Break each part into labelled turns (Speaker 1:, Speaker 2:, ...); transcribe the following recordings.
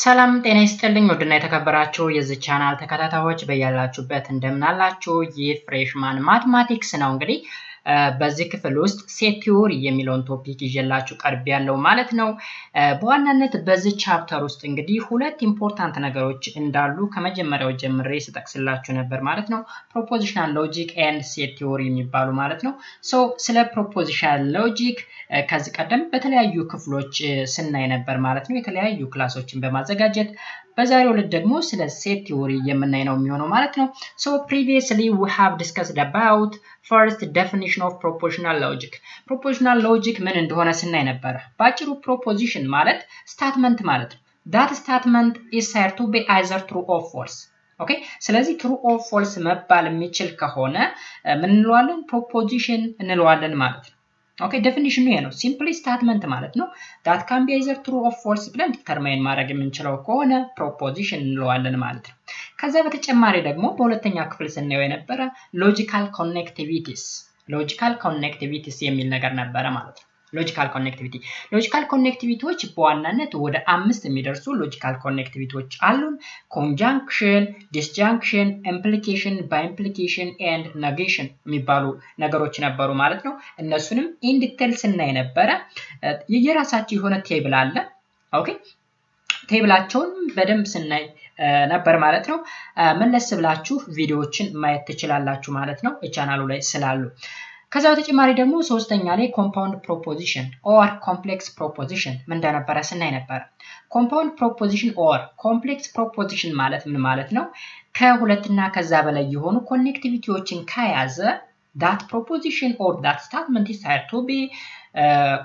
Speaker 1: ሰላም ጤና ይስጥልኝ ወድና የተከበራችሁ የዚህ ቻናል ተከታታዮች በያላችሁበት እንደምናላችሁ ይህ ፍሬሽማን ማትማቲክስ ነው እንግዲህ በዚህ ክፍል ውስጥ ሴት ቲዮሪ የሚለውን ቶፒክ ይዤላችሁ ቀርብ ያለው ማለት ነው በዋናነት በዚህ ቻፕተር ውስጥ እንግዲህ ሁለት ኢምፖርታንት ነገሮች እንዳሉ ከመጀመሪያው ጀምሬ ስጠቅስላችሁ ነበር ማለት ነው ፕሮፖዚሽናል ሎጂክ ኤንድ ሴት ቲዮሪ የሚባሉ ማለት ነው ስለ ፕሮፖዚሽናል ሎጂክ ከዚህ ቀደም በተለያዩ ክፍሎች ስናይ ነበር ማለት ነው የተለያዩ ክላሶችን በማዘጋጀት በዛሬው ዕለት ደግሞ ስለ ሴት ቲዮሪ የምናይ ነው የሚሆነው ማለት ነው previously we have discussed about first definition of propositional logic propositional logic ምን እንደሆነ ስናይ ነበር ባጭሩ proposition ማለት statement ማለት ነው that statement is said to be either true or false okay ስለዚህ true or false መባል የሚችል ከሆነ ምን እንለዋለን proposition እንለዋለን ማለት ነው okay definition ይሄ ነው simply statement ማለት ነው that can be either true or false ብለን ዲተርማይን ማድረግ የምንችለው ከሆነ proposition እንለዋለን ማለት ነው ከዛ በተጨማሪ ደግሞ በሁለተኛ ክፍል ስናየው የነበረ logical connectivities የሚል ነገር ነበረ ማለት ነው logical connectivityዎች በዋናነት ወደ 5 የሚደርሱ logical connectivityዎች አሉን conjunction disjunction implication by implication and negation የሚባሉ ነገሮች ነበሩ ማለት ነው እነሱንም in detail ስናይ ነበረ የየራሳቸው የሆነ ቴብል አለ ኦኬ ቴብላቸውን በደንብ ስናይ ነበር ማለት ነው መለስ ብላችሁ ቪዲዮዎችን ማየት ትችላላችሁ ማለት ነው ቻናሉ ላይ ስላሉ ከዛ በተጨማሪ ደግሞ ሶስተኛ ላይ compound proposition or complex proposition ምን እንደነበረ ስናይ ነበር compound proposition or complex proposition ማለት ምን ማለት ነው ከሁለትና ከዛ በላይ የሆኑ ኮኔክቲቪቲዎችን ከያዘ that proposition or that statement is said to be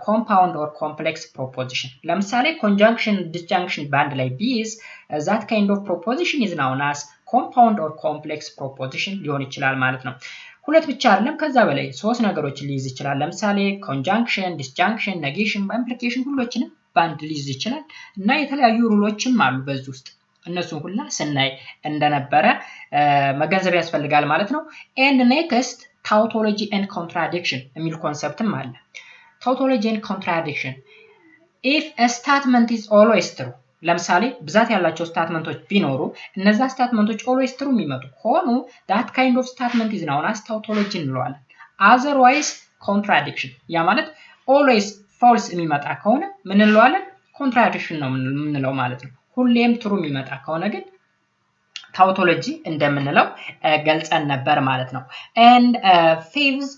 Speaker 1: compound or complex proposition ለምሳሌ conjunction disjunction ባንድ ላይ ቢይዝ that kind of proposition is known as compound or complex proposition ሊሆን ይችላል ማለት ነው ሁለት ብቻ አይደለም ከዛ በላይ ሶስት ነገሮችን ሊይዝ ይችላል ለምሳሌ conjunction disjunction negation implication ሁሎችንም ባንድ ሊይዝ ይችላል እና የተለያዩ ሩሎችም አሉ በዚህ ውስጥ እነሱን ሁላ ስናይ እንደነበረ መገንዘብ ያስፈልጋል ማለት ነው and next tautology and contradiction የሚል ኮንሰፕትም አለ tautology and contradiction if a statement is always true ለምሳሌ ብዛት ያላቸው ስታትመንቶች ቢኖሩ እነዛ ስታትመንቶች always true የሚመጡ ከሆኑ that kind of statement is known as tautology እንለዋለን otherwise contradiction ያ ማለት always false የሚመጣ ከሆነ ምን እንለዋለን contradiction ነው የምንለው ማለት ነው ሁሌም true የሚመጣ ከሆነ ግን tautology እንደምንለው ገልጸን ነበር ማለት ነው and fifth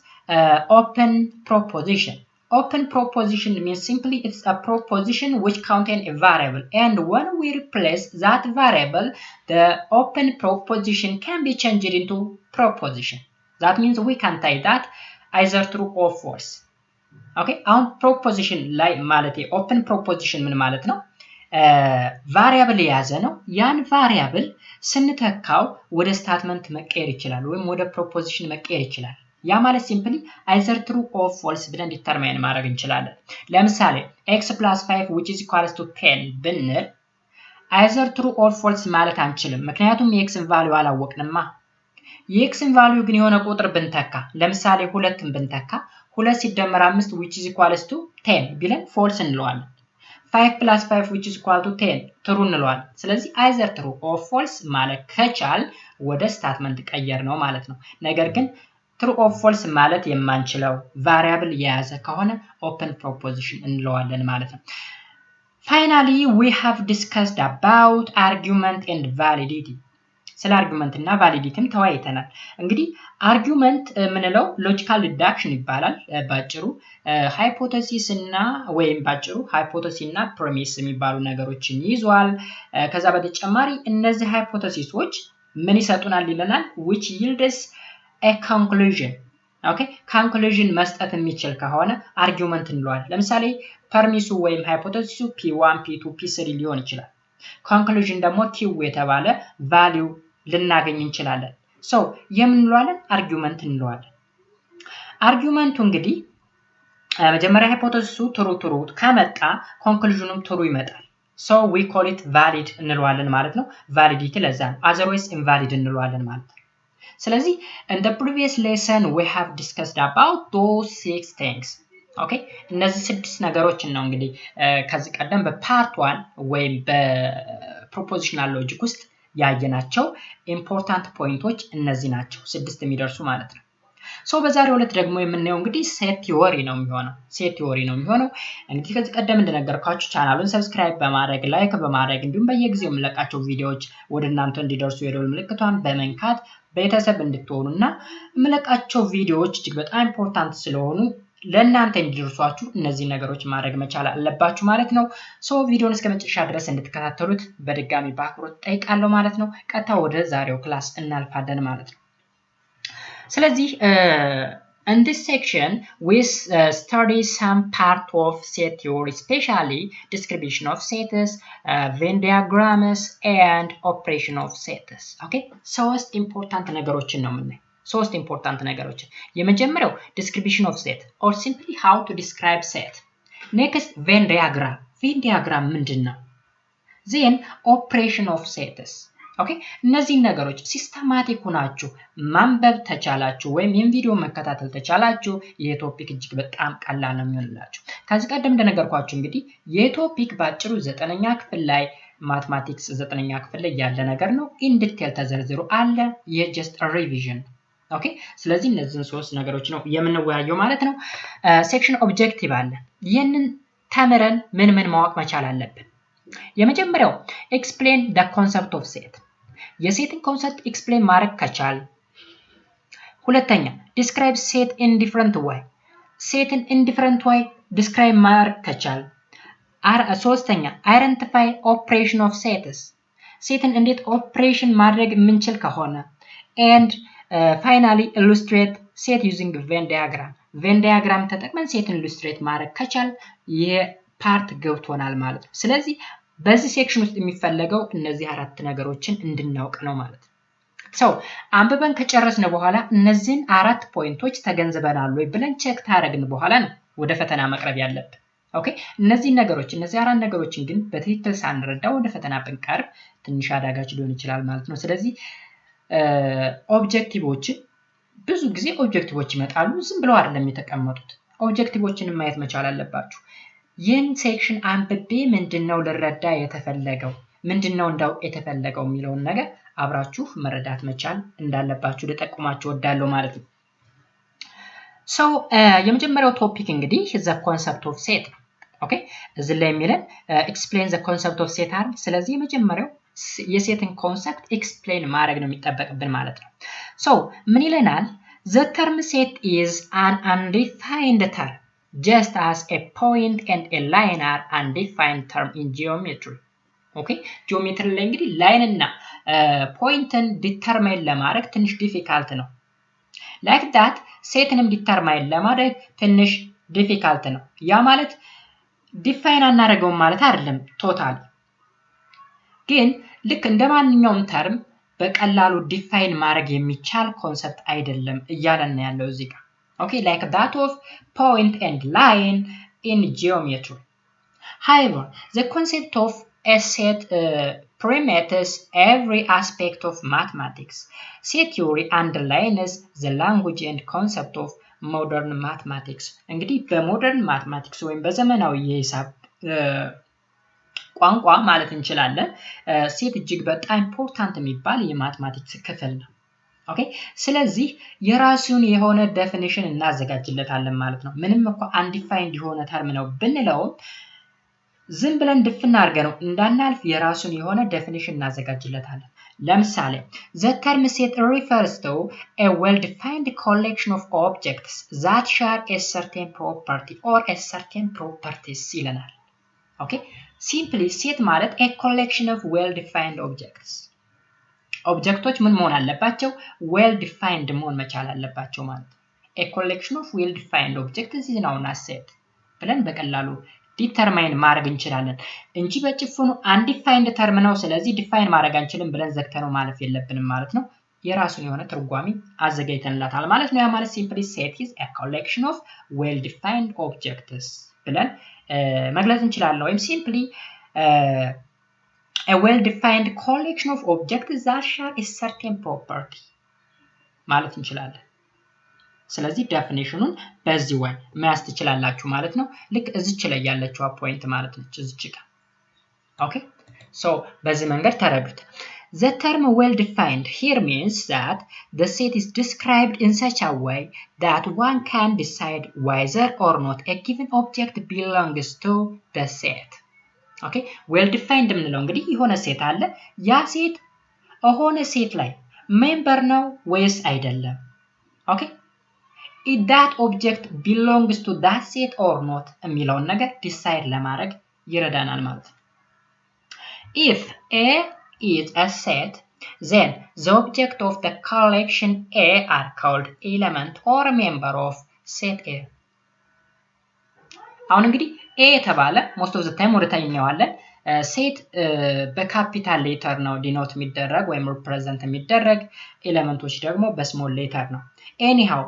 Speaker 1: open proposition Open proposition means simply it's a proposition which contains a variable and when we replace that variable the open proposition can be changed into proposition that means we can type that either true or false okay on proposition ላይ ማለት open proposition ምን ማለት ነው variable የያዘ ነው ያን variable ስንተካው ወደ statement መቀየር ይችላል ወይም ወደ proposition መቀየር ይችላል ያ ማለት ሲምፕሊ either true or false ብለን ዲተርማይን ማድረግ እንችላለን ለምሳሌ x + 5 which is equals to 10 ብንል either true or false ማለት አንችልም ምክንያቱም የxን ቫልዩ አላወቅንማ የxን ቫልዩ ግን የሆነ ቁጥር ብንተካ ለምሳሌ 2ን ብንተካ 2 ሲደመር 5 which is equals to 10 ብለን false እንለዋለን 5 + 5 which is equals to 10 true እንለዋለን ስለዚህ either true or false ማለት ከቻል ወደ ስታትመንት ቀየር ነው ማለት ነው ነገር ግን true or false ማለት የማንችለው variable የያዘ ከሆነ open proposition እንለዋለን ማለት ነው finally we have discussed about argument and validity ስለ argument እና validity ተወያይተናል እንግዲህ argument ምንለው logical deduction ይባላል ባጭሩ hypothesis እና ወይም ባጭሩ hypothesis እና premise የሚባሉ ነገሮችን ይዟል ከዛ በተጨማሪ እነዚህ hypothesisዎች ምን ይሰጡናል ይለናል which yields a conclusion okay conclusion መስጠት የሚችል ከሆነ argument እንለዋለን ለምሳሌ ፐርሚሱ ወይም ሃይፖቴሲሱ p1 p2 p3 ሊሆን ይችላል conclusion ደግሞ q የተባለ value ልናገኝ እንችላለን የምንለዋለን argument እንለዋለን argumenቱ እንግዲህ መጀመሪያ ሃይፖቴሲሱ true ከመጣ conclusionum true ይመጣል we call it valid እንለዋለን ማለት ነው validity ለዛ ነው otherwise invalid እንለዋለን ማለት ነው ስለዚህ in the previous lesson we have discussed about those 6 things ኦኬ እነዚህ 6 ነገሮችን ነው እንግዲህ ከዚህ ቀደም በፓርት 1 ወይም በፕሮፖዚሽናል ሎጂክ ውስጥ ያየናቸው ኢምፖርታንት ፖይንቶች እነዚህ ናቸው 6 የሚደርሱ ማለት ነው በዛሬው ዕለት ደግሞ የምናየው እንግዲህ ሴት ቲዮሪ ነው የሚሆነው እንግዲህ ከዚህ ቀደም እንደነገርኳችሁ ቻናሉን ሰብስክራይብ በማድረግ ላይክ በማድረግ እንዲሁም በየጊዜው የምለቃቸው ቪዲዮዎች ወደ እናንተ እንዲደርሱ የደወል ምልክቷን በመንካት ቤተሰብ እንድትሆኑና የምለቃቸው ቪዲዮዎች እጅግ በጣም ኢምፖርታንት ስለሆኑ ለእናንተ እንዲደርሷችሁ እነዚህ ነገሮች ማድረግ መቻል አለባችሁ ማለት ነው ቪዲዮውን እስከመጨረሻ ድረስ እንድትከታተሉት በድጋሚ በአክብሮት ጠይቃለሁ ማለት ነው ቀጥታ ወደ ዛሬው ክላስ እናልፋለን ማለት ነው ስለዚህ in this section we study some part of set theory especially description of sets Venn diagrams and operation of sets okay ሶስት ኢምፖርታንት ነገሮችን ነው የምናየው ሶስት ኢምፖርታንት ነገሮችን የመጀመሪያው description of set or simply how to describe set next Venn diagram ምንድነው then operation of sets ኦኬ እነዚህ ነገሮች ሲስተማቲክ ሆናችሁ ማንበብ ተቻላችሁ ወይም ይሄን ቪዲዮ መከታተል ተቻላችሁ ይሄ ቶፒክ እጅግ በጣም ቀላል ነው የሚሆንላችሁ ከዚህ ቀደም እንደነገርኳችሁ እንግዲህ ይሄ ቶፒክ ባጭሩ 9ኛ ክፍል ላይ ማትማቲክስ 9ኛ ክፍል ላይ ያለ ነገር ነው ኢን ዲቴል ተዘርዝሮ አለ ይሄ ጀስት ሪቪዥን ኦኬ ስለዚህ እነዚህን ሶስት ነገሮች ነው የምንወያየው ማለት ነው ሴክሽን ኦብጀክቲቭ አለ ይሄንን ተምረን ምን ማወቅ መቻል አለብን የመጀመሪያው explain the concept of set የሴትን ኮንሰፕት ኤክስፕሌን ማድረግ ከቻል ሁለተኛ describe set in different way ሴትን in different way describe ማድረግ ከቻል ሶስተኛ identify operation of sets ሴትን እንዴት ኦፕሬሽን ማድረግ የምንችል ከሆነ and finally illustrate set using Venn diagram ተጠቅመን ሴትን illustrate ማድረግ ከቻል የፓርት ገብቶናል ማለት ነው ስለዚህ በዚህ ሴክሽን ውስጥ የሚፈልገው እነዚህ አራት ነገሮችን እንድናውቅ ነው ማለት ነው አንብበን ከጨረስን በኋላ እነዚህን አራት ፖይንቶች ተገንዝበናል ወይ ብለን ቼክ ታረግን በኋላ ነው ወደ ፈተና መቅረብ ያለብን ኦኬ እነዚህ አራት ነገሮችን ግን በትክክል ሳንረዳው ወደ ፈተና ብንቀርብ ትንሽ አዳጋች ሊሆን ይችላል ማለት ነው ስለዚህ ኦብጀክቲቮችን ብዙ ጊዜ ኦብጀክቲቮች ይመጣሉ ዝም ብለው አይደለም የተቀመጡት ኦብጀክቲቮችን ማየት መቻል አለባችሁ ይህን ሴክሽን አንብቤ ምንድነው ልረዳ የተፈለገው ምንድነው እንዳው የተፈለገው የሚለውን ነገር አብራችሁ መረዳት መቻል እንዳለባችሁ ልጠቁማችሁ ወዳለው ማለት ነው የመጀመሪያው ቶፒክ እንግዲህ the concept of set ኦኬ እዚህ ላይ የሚለን explain the concept of set አይደል ስለዚህ የመጀመሪያው የሴትን ኮንሰፕት ኤክስፕሌን ማድረግ ነው የሚጠበቅብን ማለት ነው ምን ይለናል the term set is an undefined term just as a point and a line are undefined term in geometry okay geometry ላይ እንግዲህ ላይን እና ፖይንትን ዲተርማይን ለማድረግ ትንሽ ዲፊካልት ነው like that ሴትንም ዲተርማይን ለማድረግ ትንሽ ዲፊካልት ነው ያ ማለት ዲፋይን አናደርገው ማለት አይደለም ቶታሊ ግን ልክ እንደማንኛውም ተርም በቀላሉ ዲፋይን ማድረግ የሚቻል ኮንሰፕት አይደለም እያለን ያለው እዚህ ጋር okay like that of point and line in geometry however the concept of a set permeates every aspect of mathematics set theory underlines the language and concept of modern mathematics እንግዲህ በሞደርን ማትማቲክስ ወይም በዘመናዊ የሂሳብ ቋንቋ ማለት እንችላለን ሴት እጅግ በጣም ኢምፖርታንት የሚባል የማትማቲክስ ክፍል ነው ኦኬ ስለዚህ የራሱን የሆነ ዴፊኒሽን እናዘጋጅለታለን ማለት ነው ምንም እንኳን አንዲፋይንድ የሆነ ተርም ነው ብንለው ዝም ብለን ድፍና አድርገነው እንዳናልፍ የራሱን የሆነ ዴፊኒሽን እናዘጋጅለታለን ለምሳሌ the term set refers to a well-defined collection of objects that share a certain property or a certain properties ይለናል ኦኬ simply set ማለት a collection of well-defined objects ኦብጀክቶች ምን መሆን አለባቸው well defined መሆን መቻል አለባቸው ማለት a collection of well defined objects is known as set ብለን በቀላሉ ዲተርማይን ማድረግ እንችላለን እንጂ በጭፍኑ undefined term ነው ስለዚህ ዲፋይን ማድረግ አንችልም ብለን ዘግተነው ማለፍ የለብንም ማለት ነው የራሱን የሆነ ትርጓሜ አዘጋጅተንላታል ማለት ነው ያ ማለት simply set is a collection of well defined objects ብለን መግለጽ እንችላለን ወይም simply a well-defined collection of objects that share a certain property ማለት እንችላለን ስለዚህ ዴፊኒሽኑን በዚህ ወይ ማያስ ትችላላችሁ ማለት ነው ልክ እዚች ላይ ያለችው ፖይንት ማለት ነው እዚች ጋር ኦኬ ሶ በዚህ መንገድ ተረዱት The term well defined here means that the set is described in such a way that one can decide whether or not a given object belongs to the set okay well defined ምንለው እንግዲህ የሆነ ሴት አለ ያ ሴት ሆነ ሴት ላይ ሜምበር ነው ወይስ አይደለም okay if that object belongs to that set or not የሚለውን ነገር ዲሳይድ ለማድረግ ይረዳናል ማለት ነው if A is a set then the object of the collection A are called element or member of set A አሁን እንግዲህ A የተባለ most of the time ወደ ታች እናየዋለን ሴት በካፒታል ሌተር ነው ዲኖት የሚደረግ ወይም ሪፕሬዘንት የሚደረግ ኤሌመንቶች ደግሞ በስሞል ሌተር ነው anyhow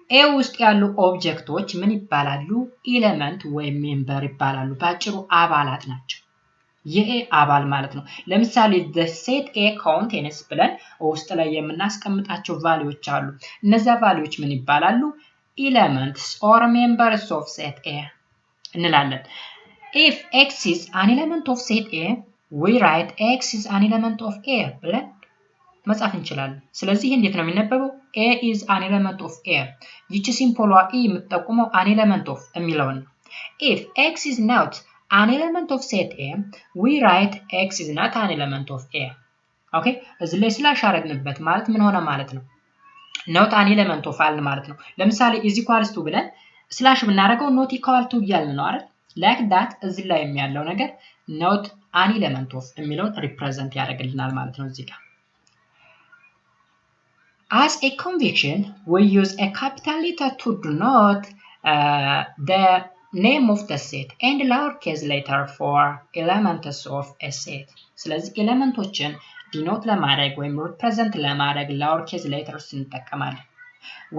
Speaker 1: A ውስጥ ያሉ ኦብጀክቶች ምን ይባላሉ ኤሌመንት ወይም ሜምበር ይባላሉ ባጭሩ አባላት ናቸው የኤ አባል ማለት ነው ለምሳሌ the set A contains ብለን ውስጥ ላይ የምናስቀምጣቸው ቫልዩዎች አሉ እነዛ ቫልዩዎች ምን ይባላሉ elements or members of set A እንላለን if X is an element of set A we write X is an element of A ብለን መጻፍ እንችላለን ስለዚህ እንዴት ነው የሚነበበው A is an element of A ይቺ ሲምቦሏ E የምትጠቁመው an element of የሚለውን if X is not an element of set A we write X is not an element of A okay እዚህ ላይ ስላሽ አረግንበት ማለት ምን ሆነ ማለት ነው not an element of አልን ማለት ነው ለምሳሌ is equals to ብለን ስላሽ ብናረገው not equal to እያልን ነው አይደል like that እዚህ ላይ የሚያለው ነገር not an element of የሚለውን ሪፕሬዘንት ያደርግልናል ማለት ነው እዚህ ጋር as a convention we use a capital letter to denote the name of the set and lowercase letter for elements of a set ስለዚህ ኤሌመንቶችን ዲኖት ለማድረግ ወይም ሪፕሬዘንት ለማድረግ lowercase letters እንጠቀማለን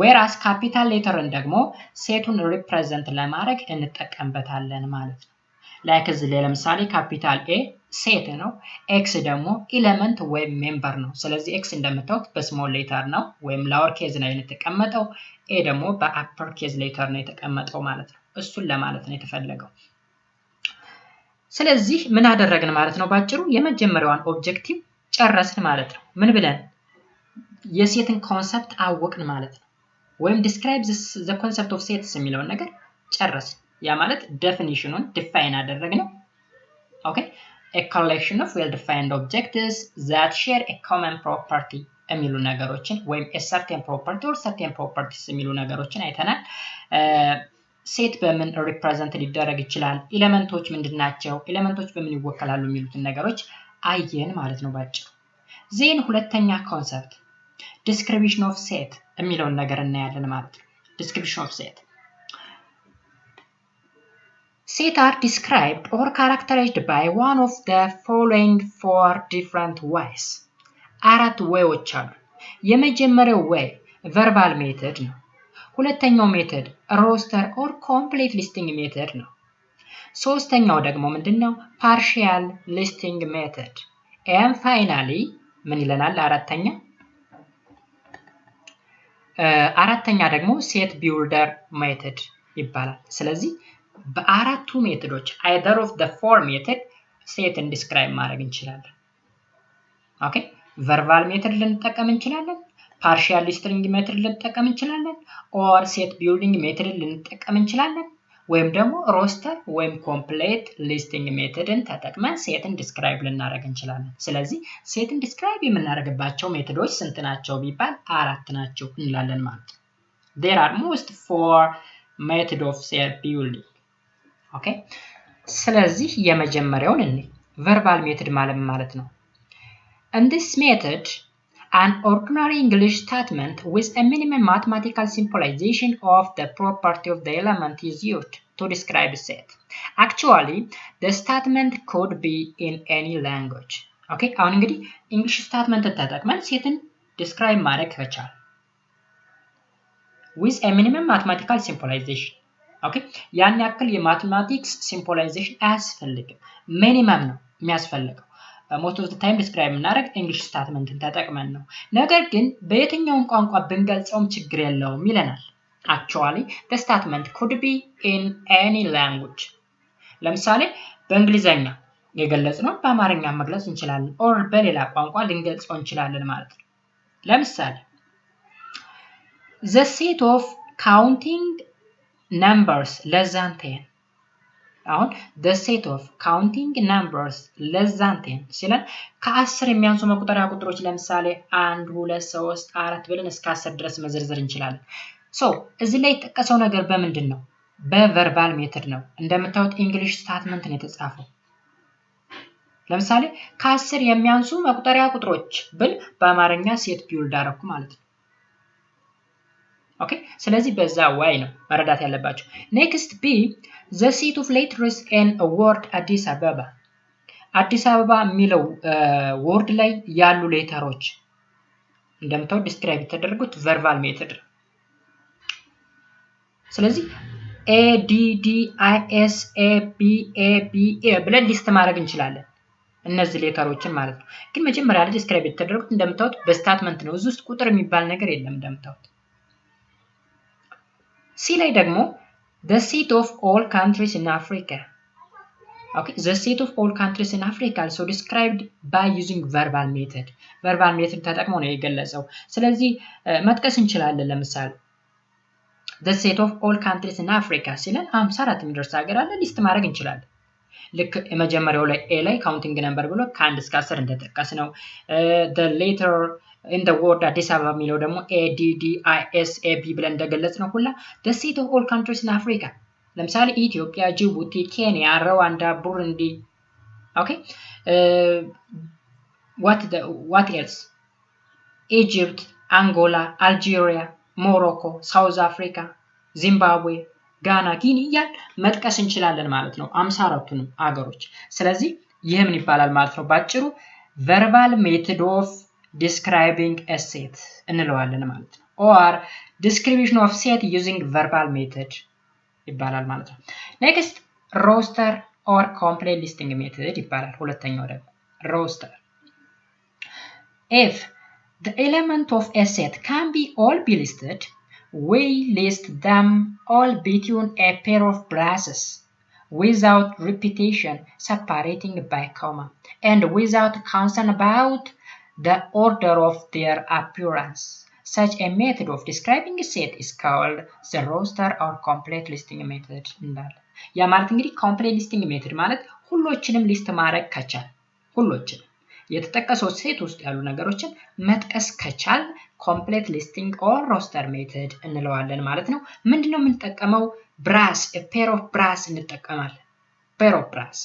Speaker 1: whereas capital letterን ደግሞ ሴቱን ሪፕሬዘንት ለማድረግ እንጠቀምበታለን ማለት ነው like እዚህ ላይ ለምሳሌ capital A ሴት ነው x ደግሞ ኤሌመንት ወይም ሜምበር ነው ስለዚህ x እንደምታውቁት በስሞል ሌተር ነው ወይም lowercase ነው የተቀመጠው A ደግሞ በuppercase letter ነው የተቀመጠው ማለት ነው እሱን ለማለት ነው የተፈለገው ስለዚህ ምን አደረግን ማለት ነው ባጭሩ የመጀመሪያውን ኦብጀክቲቭ ጨረስን ማለት ነው ምን ብለን የሴትን ኮንሰፕት አወቅን ማለት ነው ወይም describe the concept of sets የሚለውን ነገር ጨረስን ያ ማለት ዴፊኒሽኑን ዲፋይን አደረግን ኦኬ a collection of well defined objects that share a common property የሚሉ ነገሮችን ወይም a certain property or certain properties የሚሉ ነገሮችን አይተናል ሴት በምን ሪፕሬዘንት ሊደረግ ይችላል ኤሌመንቶች ምንድናቸው ኤሌመንቶች በምን ይወከላሉ የሚሉትን ነገሮች አየን ማለት ነው ባጭሩ ዜን ሁለተኛ ኮንሰፕት description of set የሚለውን ነገር እናያለን ማለት ነው description of set set are described or characterized by one of the following four different ways አራት ዌዎች አሉ የመጀመሪያው ዌይ verbal method ነው ሁለተኛው ሜተድ roster or complete listing method ነው ሶስተኛው ደግሞ ምንድነው partial listing method and finally ምን ይለናል አራተኛ ደግሞ set builder method ይባላል ስለዚህ በአራቱ ሜተዶች either of the four method set describe ማድረግ እንችላለን ኦኬ verbal method ልንጠቀም እንችላለን partial listing method ልንጠቀም እንችላለን or set building method ልንጠቀም እንችላለን ወይም ደግሞ roster ወይም complete listing methodን ተጠቅመን ሴትን describe ልናደርግ እንችላለን ስለዚህ ሴትን describe የምናደርግባቸው ሜተዶች ስንት ናቸው ቢባል አራት ናቸው እንላለን ማለት ነው there are most four method of set building okay ስለዚህ የመጀመሪያውን እንይ verbal method ማለት ነው in this method an ordinary English statement with a minimum mathematical symbolization of the property of the element is used to describe a set. Actually, the statement could be in any language. Okay, አሁን እንግዲህ English statement ተጠቅመን ሴትን describe ማድረግ ከቻል with a minimum mathematical symbolization. Okay, ያን ያክል የማቴማቲክስ ሲምቦላይዜሽን አያስፈልግም ሚኒመም ነው የሚያስፈልገው most of the time describe እናደርግ English statement ተጠቅመን ነው ነገር ግን በየትኛው ቋንቋ ብንገልጸውም ችግር የለውም ይለናል Actually, the statement could be in any language. ለምሳሌ በእንግሊዘኛ የገለጽነው በአማርኛ መግለጽ እንችላለን or በሌላ ቋንቋ ልንገልጸው እንችላለን ማለት ነው። ለምሳሌ the set of counting numbers less than 10. አሁን the set of counting numbers less than 10 ሲለን ከ10 የሚያንሱ መቁጠሪያ ቁጥሮች ለምሳሌ 1 2 3 4 ብለን እስከ 10 ድረስ መዘርዘር እንችላለን። እዚህ ላይ የተጠቀሰው ነገር በምንድን ነው? በቨርባል ሜተድ ነው። እንደምታዩት እንግሊሽ ስቴትመንት ነው የተጻፈው። ለምሳሌ ከ10 የሚያንሱ መቁጠሪያ ቁጥሮች ብል በአማርኛ ሴት ቢውልድ አደረኩ ማለት ነው። ኦኬ ስለዚህ በዛ ዋይ ነው መረዳት ያለባችሁ። ኔክስት ቢ the set of letters in a word አዲስ አበባ። አዲስ አበባ የሚለው ወርድ ላይ ያሉ ሌተሮች እንደምታዩት ዲስክራይብ የተደረጉት ቨርባል ሜተድ ነው። ስለዚህ A D D I S A B A B A ብለን ሊስት ማድረግ እንችላለን እነዚህ ሌተሮችን ማለት ነው። ግን መጀመሪያ ላይ ዲስክራይብ የተደረጉት እንደምታዩት በስቴትመንት ነው። እዚህ ውስጥ ቁጥር የሚባል ነገር የለም እንደምታዩት። ሲ ላይ ደግሞ the set of all countries in Africa. Okay, the set of all countries in Africa also described by using verbal method. verbal method ተጠቅሞ ነው የገለጸው። ስለዚህ መጥቀስ እንችላለን ለምሳሌ the set of all countries in Africa ሲለን 54 የሚደርስ ሀገር አለ ሊስት ማድረግ እንችላለን። ልክ የመጀመሪያው ላይ ኤ ላይ ካውንቲንግ ነምበር ብሎ ከ1 እስከ 10 እንደተጠቀስ ነው። the letter in the word አዲስ አበባ የሚለው ደግሞ A D D I S A B ብለን እንደገለጽ ነው ሁላ the set of all countries in Africa ለምሳሌ ኢትዮጵያ፣ ጅቡቲ፣ ኬንያ፣ ሩዋንዳ፣ ቡሩንዲ ኦኬ what else Egypt, Angola, Algeria, Morocco, South Africa, Zimbabwe, Ghana, ጊኒ እያል መጥቀስ እንችላለን ማለት ነው 54ቱንም አገሮች። ስለዚህ ይህ ምን ይባላል ማለት ነው ባጭሩ verbal method of describing a set እንለዋለን ማለት ነው or description of set using verbal method ይባላል ማለት ነው። next roster or complete listing method ይባላል ሁለተኛው ደግሞ roster if the element of a set can be all be listed we list them all between a pair of braces without repetition separating by comma and without concern about the order of their appearance. Such a method of describing a set is called the roster or complete listing method. ያ ማለት እንግዲህ complete listing method ማለት ሁሎችንም ሊስት ማድረግ ከቻል ሁሎችንም የተጠቀሰው ሴት ውስጥ ያሉ ነገሮችን መጥቀስ ከቻል complete listing or roster method እንለዋለን ማለት ነው። ምንድነው የምንጠቀመው? brass a pair of brass እንጠቀማለን። pair of brass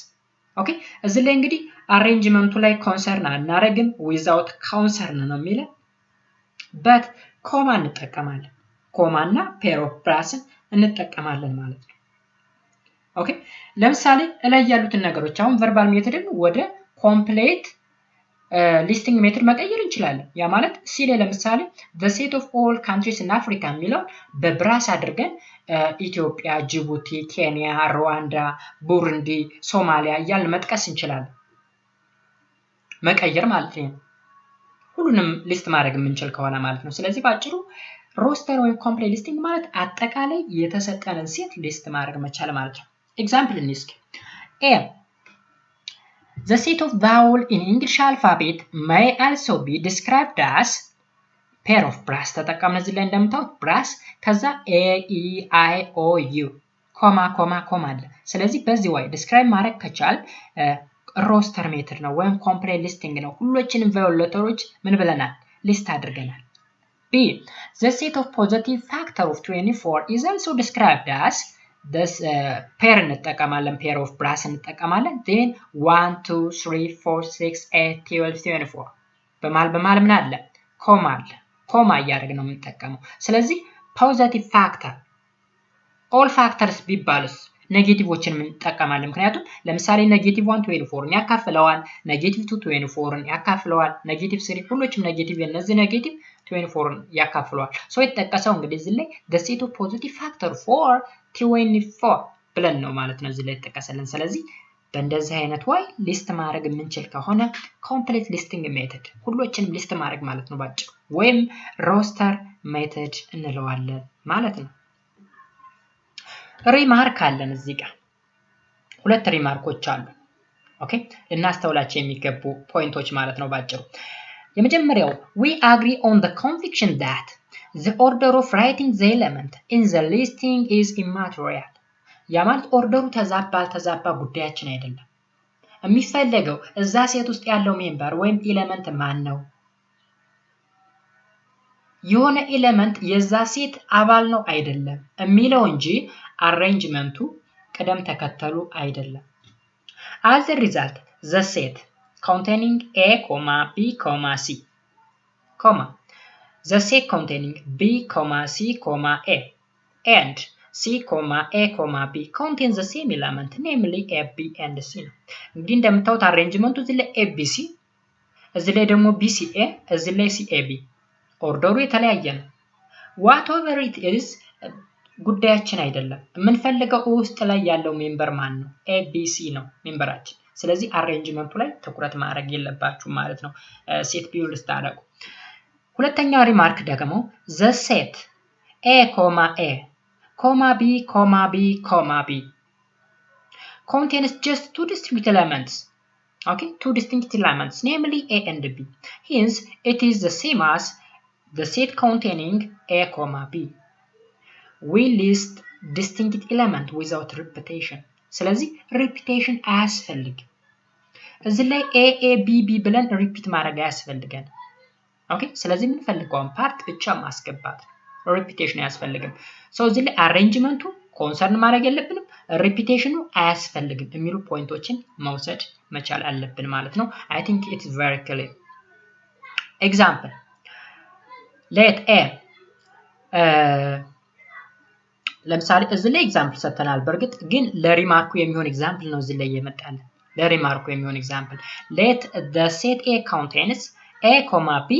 Speaker 1: ኦኬ እዚህ ላይ እንግዲህ አሬንጅመንቱ ላይ ኮንሰርን አናረግም without concern ነው የሚለው but ኮማ እንጠቀማለን። ኮማና pair of brass እንጠቀማለን ማለት ነው። ኦኬ ለምሳሌ እላይ ያሉትን ነገሮች አሁን verbal methodን ወደ complete listing method መቀየር እንችላለን። ያ ማለት ሲ ላይ ለምሳሌ the set of all countries in Africa የሚለው በብራስ አድርገን ኢትዮጵያ፣ ጅቡቲ፣ ኬንያ፣ ሩዋንዳ፣ ቡሩንዲ፣ ሶማሊያ እያልን መጥቀስ እንችላለን። መቀየር ማለት ነው። ሁሉንም ሊስት ማድረግ የምንችል ከሆነ ማለት ነው። ስለዚህ ባጭሩ ሮስተር ወይም ኮምፕሌት ሊስቲንግ ማለት አጠቃላይ የተሰጠንን ሴት ሊስት ማድረግ መቻል ማለት ነው። ኤግዛምፕል እንስኪ A The set of vowel in English alphabet may also be described as pair of brass ተጠቀምን እዚህ ላይ እንደምታውቁት brass ከዛ A E I O U ኮማ ኮማ ኮማ አለ። ስለዚህ በዚህ way describe ማድረግ ከቻል roster method ነው ወይም complete listing ነው። ሁሎችንም vowel ሌተሮች ምን ብለናል? ሊስት አድርገናል። B The set of positive factor of 24 is also described as this pair እንጠቀማለን pair of brass እንጠቀማለን then 1 2 3 4 6 8 12 24 በማል ምን አለ ኮማ አለ ኮማ እያደረግን ነው የምንጠቀመው። ስለዚህ positive factor all factors ቢባልስ ኔጌቲቮችን እንጠቀማለን። ምክንያቱም ለምሳሌ ኔጌቲቭ 1 24ን ያካፍለዋል፣ ኔጌቲቭ 2 24ን ያካፍለዋል፣ ኔጌቲቭ 3 ሁሎችም ኔጌቲቭ እነዚህ ኔጌቲቭ 24ን ያካፍለዋል። ሶ የተጠቀሰው እንግዲህ እዚህ ላይ the set of positive factor for 24 ብለን ነው ማለት ነው እዚህ ላይ ተጠቀሰልን። ስለዚህ በእንደዚህ አይነት way ሊስት ማድረግ የምንችል ከሆነ complete listing method ሁሎችንም ሊስት ማድረግ ማለት ነው ባጭሩ ወይም roster method እንለዋለን ማለት ነው። ሪማርክ አለን እዚህ ጋር ሁለት ሪማርኮች አሉ ኦኬ እናስተውላቸው የሚገቡ ፖይንቶች ማለት ነው ባጭሩ የመጀመሪያው we agree on the conviction that the order of writing the element in the listing is immaterial ያ ማለት ኦርደሩ ተዛባ ጉዳያችን አይደለም የሚፈልገው እዛ ሴት ውስጥ ያለው ሜምበር ወይም ኤሌመንት ማን ነው የሆነ ኤሌመንት የዛ ሴት አባል ነው አይደለም የሚለው እንጂ አሬንጅመንቱ ቅደም ተከተሉ አይደለም as a result the set containing a, b, c the set containing b, c, a and c, a, b contains the same element namely a, b and c ነው እንግዲህ እንደምታዩት አሬንጅመንቱ እዚህ ላይ abc እዚህ ላይ ደግሞ bca እዚህ ላይ cab ኦርደሩ የተለያየ ነው whatever it is ጉዳያችን አይደለም የምንፈልገው ውስጥ ላይ ያለው ሜምበር ማን ነው abc ነው ሜምበራችን ስለዚህ አሬንጅመንቱ ላይ ትኩረት ማድረግ የለባችሁ ማለት ነው ሴት ቢውልድ ስታደርጉ ሁለተኛው ሪማርክ ደግሞ the set a, b, b contains just two distinct elements okay two distinct elements namely a and b hence it is the same as the set containing a, b we list distinct element without repetition ስለዚህ repetition አያስፈልግም እዚህ ላይ a a b b ብለን ሪፒት ማድረግ አያስፈልገን ኦኬ ስለዚህ ምን ፈልገውን ፓርት ብቻ ማስገባት repetition አያስፈልግም ሶ እዚህ ላይ አሬንጅመንቱ ኮንሰርን ማድረግ የለብንም repetition አያስፈልግም የሚሉ ፖይንቶችን መውሰድ መቻል አለብን ማለት ነው I think it is very clear example let a ለምሳሌ እዚህ ላይ ኤግዛምፕል ሰጥተናል በርግጥ ግን ለሪማርኩ የሚሆን ኤግዛምፕል ነው እዚህ ላይ የመጣልን ለሪማርኩ የሚሆን ኤግዛምፕል let the set a contains a, b,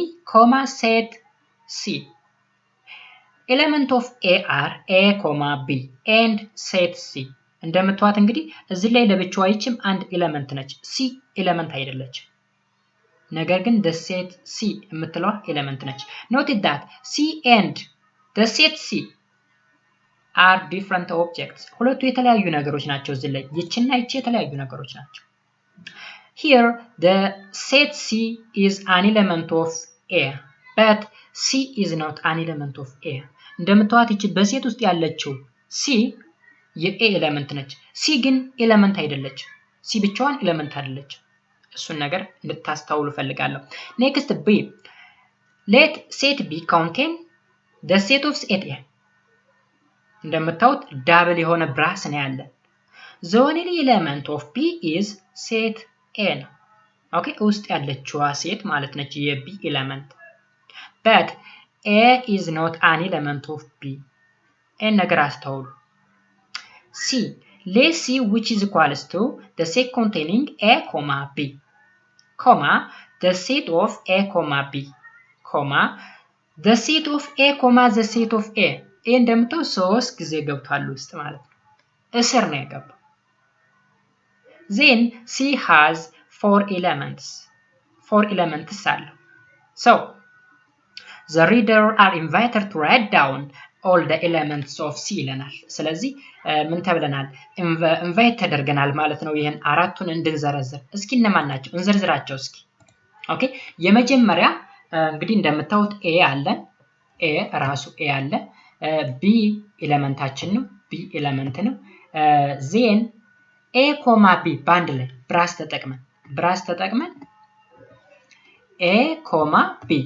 Speaker 1: set c element of a are a, b and set c እንደምትዋት እንግዲህ እዚህ ላይ ለብቻዋ ይችም አንድ ኤሌመንት ነች c ኤሌመንት አይደለች ነገር ግን the set c የምትለዋ ኤሌመንት ነች note that c and the set c are different objects ሁለቱ የተለያዩ ነገሮች ናቸው እዚህ ላይ ይችና ይች የተለያዩ ነገሮች ናቸው here the set c is an element of a but c is not an element of a እንደምታዩት ይች በሴት ውስጥ ያለችው c የa ኤሌመንት ነች c ግን ኤሌመንት አይደለች c ብቻዋን ኤሌመንት አይደለች እሱን ነገር እንድታስተውሉ ፈልጋለሁ next b let set b contain the set of set a እንደምታዩት ዳብል የሆነ ብራስ ነው ያለ the only element of b is set a ነው ኦኬ ውስጥ ያለችው ሴት ማለት ነች የb ኤሌመንት but a is not an element of b and ነገር አስተውሉ c let c which is equals to the set containing a, b the set of a, b the set of a, the set of a እንደምታው 3 ጊዜ ገብቷል ውስጥ ማለት ነው እስር ነው የገባው then c has 4 elements አለው so the reader are invited to write down all the elements of c ይለናል ስለዚህ ምን ተብለናል ኢንቫይት ተደርገናል ማለት ነው ይሄን አራቱን እንድንዘረዝር እስኪ እነማን ናቸው እንዘርዝራቸው እስኪ ኦኬ የመጀመሪያ እንግዲህ እንደምታዩት a አለ a ራሱ a አለ b ኤሌመንታችን ነው b ኤሌመንት ነው then a, b ባንድ ላይ ብራስ ተጠቅመን a, b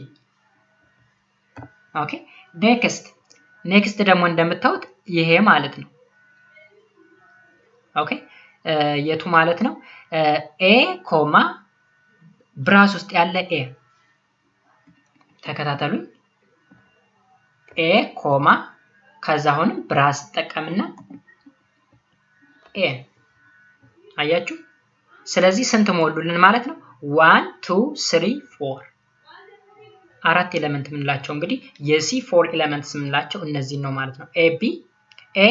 Speaker 1: ኦኬ next ደግሞ እንደምታዩት ይሄ ማለት ነው ኦኬ የቱ ማለት ነው a, ብራስ ውስጥ ያለ a ተከታተሉኝ a, ከዛ አሁንም ብራስ ተጠቀምና a አያችሁ ስለዚህ ስንት ሞሉልን ማለት ነው 1 2 3 4 አራት ኤሌመንት ምንላቸው እንግዲህ የc 4 ኤሌመንትስ ምንላቸው እነዚህ ነው ማለት ነው ab a,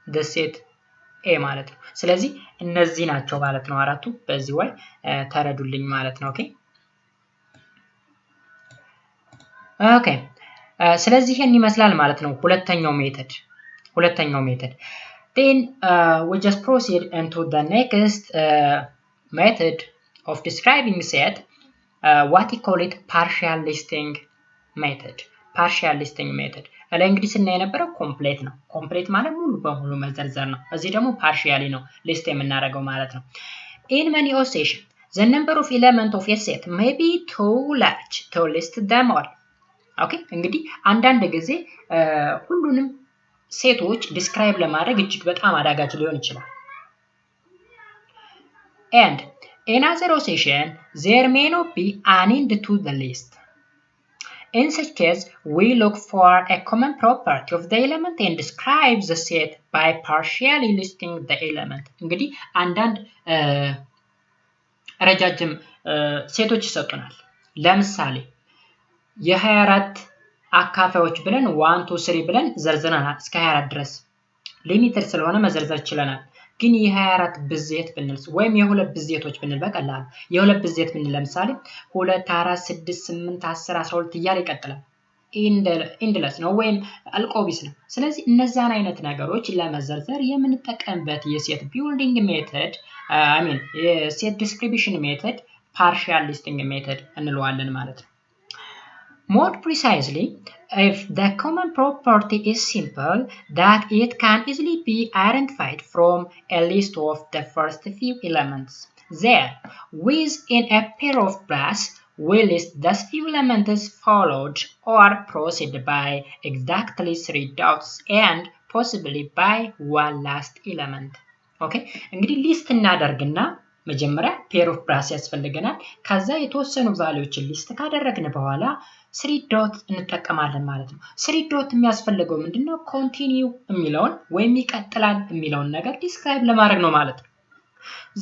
Speaker 1: the set a ማለት ነው ስለዚህ እነዚህ ናቸው ማለት ነው አራቱ በዚህ ወይ ተረዱልኝ ማለት ነው ኦኬ ስለዚህ ይሄን ይመስላል ማለት ነው ሁለተኛው ሜተድ then we just proceed into the next method of describing set what we call it partial listing method ላይ እንግዲህ ስናይ የነበረው ኮምፕሌት ነው ኮምፕሌት ማለት ሙሉ በሙሉ መዘርዘር ነው እዚህ ደግሞ ፓርሻሊ ነው ሊስት የምናደርገው ማለት ነው in many oscillations the number of elements of a set may be too large to list them all okay እንግዲህ አንዳንድ ጊዜ ሁሉንም ሴቶች ዲስክራይብ ለማድረግ እጅግ በጣም አዳጋች ሊሆን ይችላል and in other oscillation there may not be an end to the list in such case we look for a common property of the element and describe the set by partially listing the element እንግዲህ አንዳንድ ረጃጅም ሴቶች ይሰጡናል ለምሳሌ የ24 አካፋዮች ብለን 1 2 3 ብለን ዘርዝረናል እስከ 24 ድረስ ሊሚትድ ስለሆነ መዘርዘር ይችላል ግን የ24 ብዜት ብንል ወይም የሁለት ብዜቶች ብንል በቀላሉ የሁለት ብዜት ብንል ለምሳሌ 2 4 6 8 10 12 እያለ ይቀጥላል ኢንድለስ ነው ወይም አልቆቢስ ነው ስለዚህ እነዛን አይነት ነገሮች ለመዘርዘር የምንጠቀምበት የሴት ቢልዲንግ ሜተድ የሴት ዲስክሪፕሽን ሜተድ ፓርሻል ሊስቲንግ ሜተድ እንለዋለን ማለት ነው more precisely if the common property is simple that it can easily be identified from a list of the first few elements there within a pair of brass we list those few elements followed or proceed by exactly 3 dots and possibly by one last element okay እንግዲህ ሊስት እናደርግና መጀመሪያ pair of brass ያስፈልገናል ከዛ የተወሰኑ ቫልዩዎችን ሊስት ካደረግን በኋላ 3 ዶት እንጠቀማለን ማለት ነው 3 ዶት የሚያስፈልገው ምንድነው ኮንቲኒው የሚለውን ወይም ይቀጥላል የሚለውን ነገር ዲስክራይብ ለማድረግ ነው ማለት ነው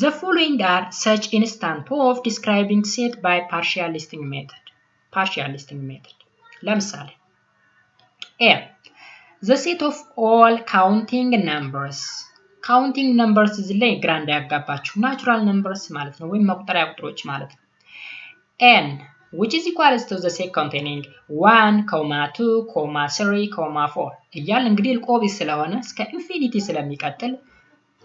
Speaker 1: the following are such instance of describing set by partial listing method ለምሳሌ a the set of all counting numbers እዚህ ላይ ግራንድ ያጋባችሁ ናቹራል ነምበርስ ማለት ነው ወይም መቁጠሪያ ቁጥሮች ማለት ነው n which is equals to the set containing 1, 2, 3, 4 እያል እንግዲህ ልቆቢስ ስለሆነ እስከ ኢንፊኒቲ ስለሚቀጥል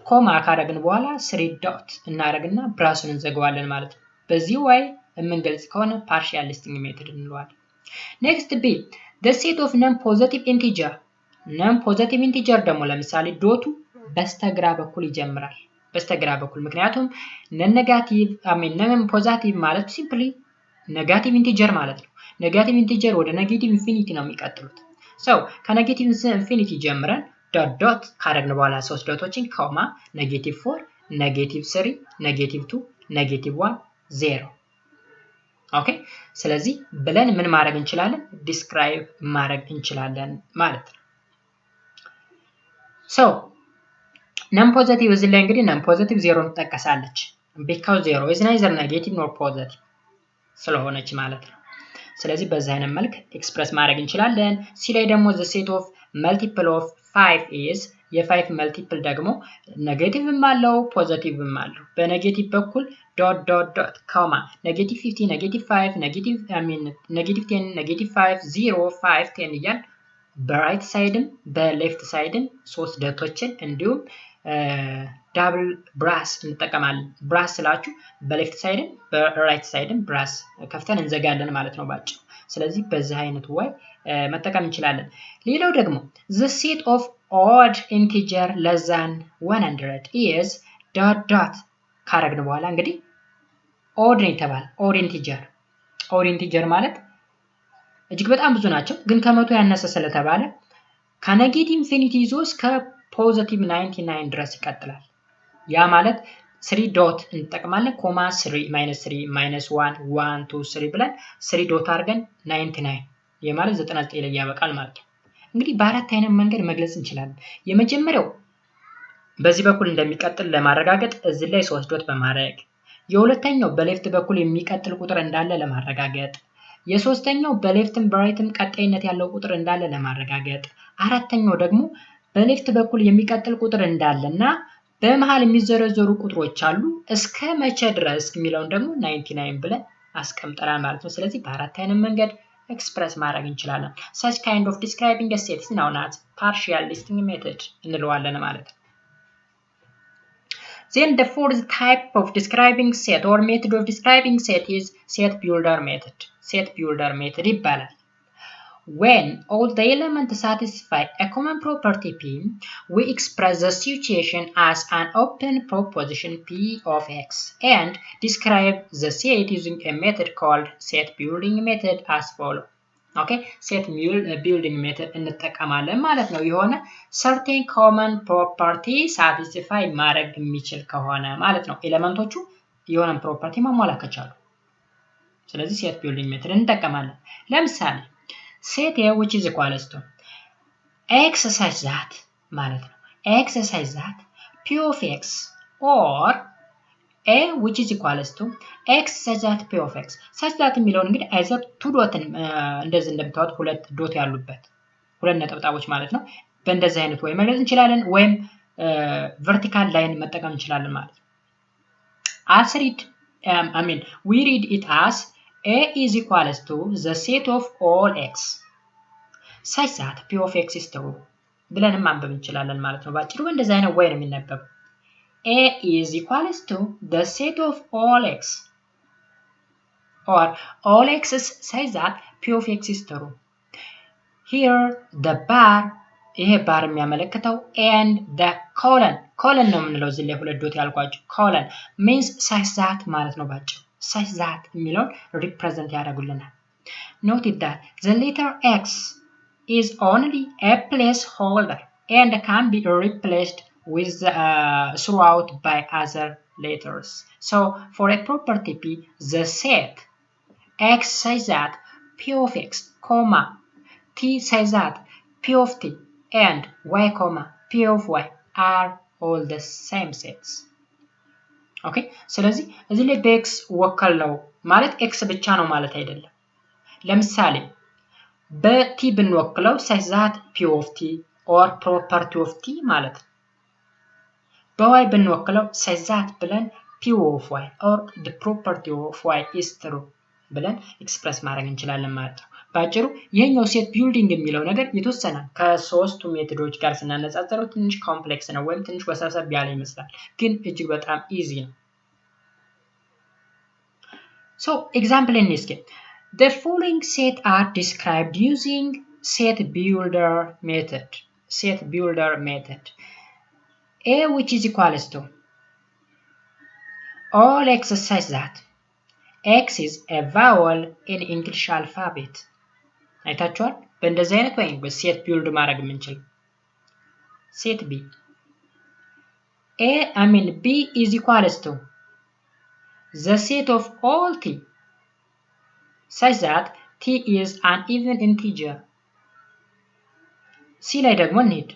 Speaker 1: ኮማ ካደረግን በኋላ 3 ዶት እናደርግና ብራሱን እንዘጋዋለን ማለት ነው በዚህ way የምንገልጽ ከሆነ partial listing method እንለዋለን next b the set of non-positive integer ደግሞ ለምሳሌ ዶቱ በስተግራ በኩል ይጀምራል በስተግራ በኩል ምክንያቱም non positive ማለት ሲምፕሊ ኔጋቲቭ ኢንቲጀር ማለት ነው ኔጋቲቭ ኢንቲጀር ወደ ኔጌቲቭ ኢንፊኒቲ ነው የሚቀጥሉት ከኔጌቲቭ ኢንፊኒቲ ጀምረን ዶት ካደረግን በኋላ 3 ዶቶችን ኮማ -4 -3 -2 -1 0 ኦኬ ስለዚህ ብለን ምን ማድረግ እንችላለን ዲስክራይብ ማድረግ እንችላለን ማለት ነው non positive እዚህ ላይ እንግዲህ non positive 0 ተጠቀሳለች because 0 is neither negative nor positive ስለሆነች ማለት ነው ስለዚህ በዚህ አይነት መልክ ኤክስፕረስ ማድረግ እንችላለን ሲ ላይ ደግሞ the set of multiple of 5 is የ5 multiple ደግሞ ኔጌቲቭም አለው ፖዚቲቭም አለው በኔጌቲቭ በኩል ዶት ኮማ -50 -5 -10 -5 0 5 10 እያል በራይት ሳይድም በሌፍት ሳይድም 3 ዶቶችን እንዲሁም ዳብል ብራስ እንጠቀማለን ብራስ ስላችሁ በሌፍት ሳይድም በራይት ሳይድም ብራስ ከፍተን እንዘጋለን ማለት ነው ባጭ ስለዚህ በዚህ አይነት way መጠቀም እንችላለን ሌላው ደግሞ the set of odd integer less than 100 is ... ካረግን በኋላ እንግዲህ odd ነው የተባለ odd integer ማለት እጅግ በጣም ብዙ ናቸው ግን ከመቶ ያነሰ ስለተባለ ከኔጌቲቭ ኢንፊኒቲ ይዞ እስከ ፖዚቲቭ 99 ድረስ ይቀጥላል ያ ማለት 3 ዶት እንጠቀማለን ኮማ 3 -3 -1 1 2 3 ብለን 3 ዶት አድርገን 99 የማለት 99 ላይ ያበቃል ማለት ነው እንግዲህ በአራት አይነት መንገድ መግለጽ እንችላለን የመጀመሪያው በዚህ በኩል እንደሚቀጥል ለማረጋገጥ እዚህ ላይ 3 ዶት በማድረግ የሁለተኛው በሌፍት በኩል የሚቀጥል ቁጥር እንዳለ ለማረጋገጥ የሶስተኛው በሌፍትም በራይትም ቀጣይነት ያለው ቁጥር እንዳለ ለማረጋገጥ አራተኛው ደግሞ በሌፍት በኩል የሚቀጥል ቁጥር እንዳለና በመሃል የሚዘረዘሩ ቁጥሮች አሉ እስከ መቼ ድረስ የሚለውን ደግሞ 99 ብለን አስቀምጠናል ማለት ነው ስለዚህ በአራት አይነት መንገድ ኤክስፕረስ ማድረግ እንችላለን። such kind of describing a set is known as partial listing method እንለዋለን ማለት ነው። Then the fourth type of describing set or method of describing set is set builder method. set builder method ይባላል። When all the elements satisfy a common property P, we express the situation as an open proposition P of X and describe the set using a method called set building method as follows. Okay, set building method እንጠቀማለን ማለት ነው። የሆነ certain common property satisfy ማድረግ የሚችል ከሆነ ማለት ነው። ኤሌመንቶቹ የሆነ ፕሮፐርቲ ማሟላት ከቻሉ ስለዚህ set building method እንጠቀማለን። ለምሳሌ set A which is equals to x such that ማለት ነው x such that p of x or a which is equals to x such that p of x such that የሚለውን እንግዲህ አይዘር ቱ ዶትን እንደዚህ እንደምታዩት ሁለት ዶት ያሉበት ሁለት ነጥቦች ማለት ነው። በእንደዚህ አይነት ወይ መግለጽ እንችላለን ወይም vertical line መጠቀም እንችላለን ማለት ነው። as read we read it as A is equals to the set of all x such that p of x is true ብለንም ማንበብ እንችላለን ማለት ነው። ባጭሩ እንደዚህ አይነት ወይ ነው የሚነበበው። A is equals to the set of all x or all x such that p of x is true. Here the bar ይሄ ባር የሚያመለክተው and the colon ነው የምንለው እዚህ ላይ ሁለት ዶት ያልኳችሁ colon means such that ማለት ነው ባጭሩ such that የሚለውን represent ያደርጉልናል። Note that the letter x is only a placeholder and can be replaced with throughout by other letters. So for a property P, the set x such that p of x, comma, t such that p of t and y, comma, p of y are all the same sets. ኦኬ ስለዚህ እዚህ ላይ በኤክስ ወከለው ማለት ኤክስ ብቻ ነው ማለት አይደለም። ለምሳሌ በቲ ብንወክለው such that p of t or property of t ማለት ነው። በy ብንወክለው such that ብለን p of y or the property of y is true ብለን ኤክስፕረስ ማድረግ እንችላለን ማለት ነው። ባጭሩ ይሄኛው ሴት ቢልዲንግ የሚለው ነገር የተወሰነ ከሶስቱ ሜቶዶች ጋር ስናነጻጽረው ትንሽ ኮምፕሌክስ ነው ወይም ትንሽ ወሳሰብ ያለ ይመስላል፣ ግን እጅግ በጣም ኢዚ ነው። So example in this case, the following set are described using set builder method. Set builder method. A which is equals to all x such that x is a vowel in English alphabet. አይታችኋል? በእንደዚህ አይነት ወይ በሴት ቢልድ ማድረግ የምንችል set b. b is equals to the set of all t such that t is an even integer. c ላይ ደግሞ እንሂድ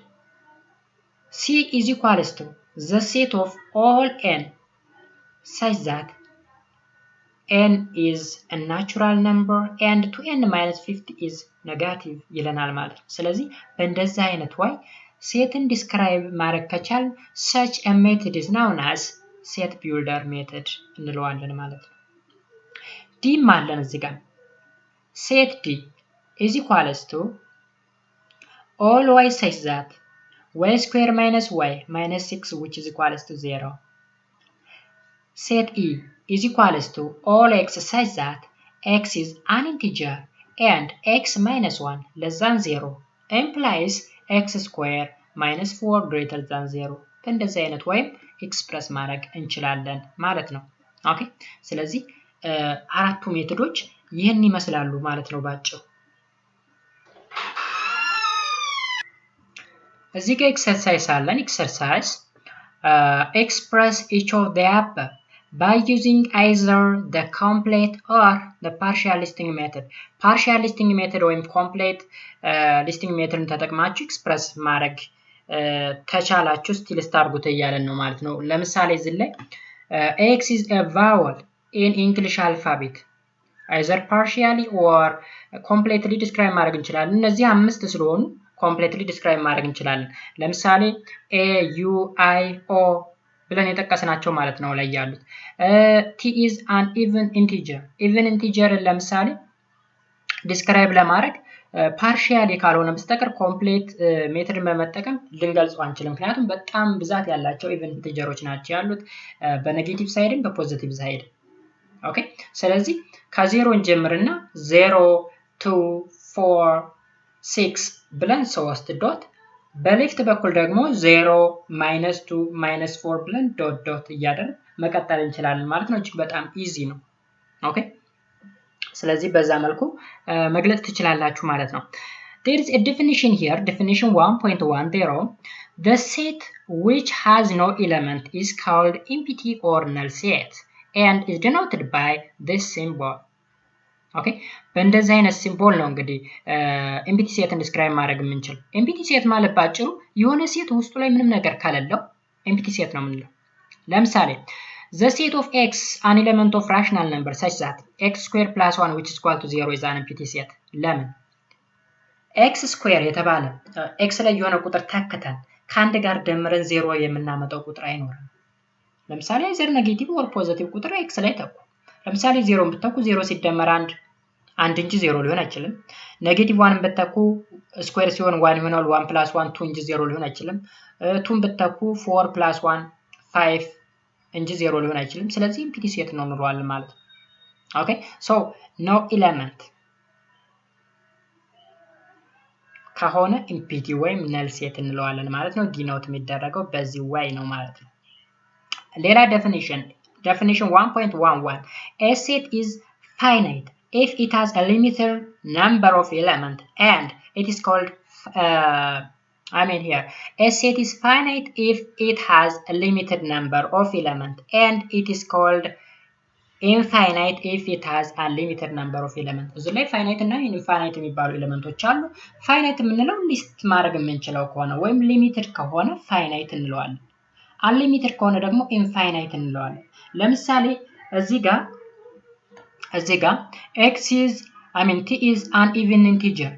Speaker 1: c is equals to the set of all n such that n is a natural number and 2n minus 50 is negative ይለናል ማለት ነው። ስለዚህ በእንደዚህ አይነት ወይ ሴትን ዲስክራይብ ማድረግ ከቻል such a method is known as set builder method እንለዋለን ማለት ነው። ዲ ማለን እዚህ ጋር set d is equals to all y such that y square minus y minus 6 which is equals to 0. Set e is equals to all x such that x is an integer and x minus 1 less than 0 implies x square minus 4 greater than 0. በእንደዚህ አይነት ወይም ኤክስፕረስ ማድረግ እንችላለን ማለት ነው። ኦኬ ስለዚህ አራቱ ሜቶዶች ይህን ይመስላሉ ማለት ነው ባጭሩ። እዚህ ጋር ኤክሰርሳይዝ አለን። ኤክሰርሳይዝ express each of the above by using either the complete or the partial listing method. partial listing method ወይም complete listing method ተጠቅማችሁ ኤክስፕረስ ማድረግ ከቻላችሁ እስቲ ልስታርጉት እያለን ነው ማለት ነው። ለምሳሌ እዚህ ላይ x is a vowel in English alphabet either partially or completely describe ማድረግ እንችላለን። እነዚህ አምስት ስለሆኑ completely describe ማድረግ እንችላለን። ለምሳሌ a u i o ብለን የጠቀስናቸው ማለት ነው ላይ ያሉት t is an even integer ለምሳሌ ዲስክራይብ ለማድረግ ፓርሺያሊ ካልሆነ በስተቀር ኮምፕሌት ሜትድ በመጠቀም ልንገልጸው አንችልም ምክንያቱም በጣም ብዛት ያላቸው ኢቨን ኢንቲጀሮች ናቸው ያሉት በኔጌቲቭ ሳይድም በፖዚቲቭ ሳይድ ኦኬ ስለዚህ ከ0 እንጀምርና 0 2 4 6 ብለን 3 ዶት በሌፍት በኩል ደግሞ 0 -2 -4 ብለን ዶት ዶት እያደረግን መቀጠል እንችላለን ማለት ነው እጅግ በጣም ኢዚ ነው ኦኬ ስለዚህ በዛ መልኩ መግለጽ ትችላላችሁ ማለት ነው there is a definition here definition 1.10 the set which has no element is called empty or null set and is denoted by this symbol ኦኬ በእንደዚህ አይነት ሲምቦል ነው እንግዲህ ኤምፕቲ ሴትን ዲስክራይብ ማድረግ የምንችል ኤምፕቲ ሴት ማለት ባጭሩ የሆነ ሴት ውስጡ ላይ ምንም ነገር ካለለው ኤምፕቲ ሴት ነው የምንለው ለምሳሌ the set of x an element of rational number such that x square plus 1 which is equal to 0 is an empty set ለምን x square የተባለ x ላይ የሆነ ቁጥር ተከተን ከአንድ ጋር ደምረን 0 የምናመጣው ቁጥር አይኖርም ለምሳሌ ዘር ኔጌቲቭ ኦር ፖዚቲቭ ቁጥር x ላይ ተኩ ለምሳሌ 0 ብትተኩ 0 ሲደመር 1 እንጂ 0 ሊሆን አይችልም ኔጌቲቭ 1 ብትተኩ ስኩዌር ሲሆን 1 ይሆናል 1 + 1 2 እንጂ 0 ሊሆን አይችልም 2 ብትተኩ 4 + 1 5 እንጂ 0 ሊሆን አይችልም ስለዚህ ኢምፕቲ ሴት ነው እንለዋለን ማለት ነው ኦኬ ሶ ኖ ኤሌመንት ከሆነ ኢምፕቲ ወይም ነል ሴት እንለዋለን ማለት ነው ዲኖት የሚደረገው በዚህ way ነው ማለት ነው ሌላ definition 1.11 a set is finite if it has a limited number of elements and it is called here a set is finite if it has a limited number of elements and it is called infinite if it has a limited number of elements እዚህ ላይ finite እና infinite የሚባሉ ኤሌመንቶች አሉ finite የምንለው ሊስት ማድረግ የምንችለው ከሆነ ወይም limited ከሆነ finite እንለዋለን unlimited ከሆነ ደግሞ infinite እንለዋለን ለምሳሌ እዚህ ጋር x is t is an even integer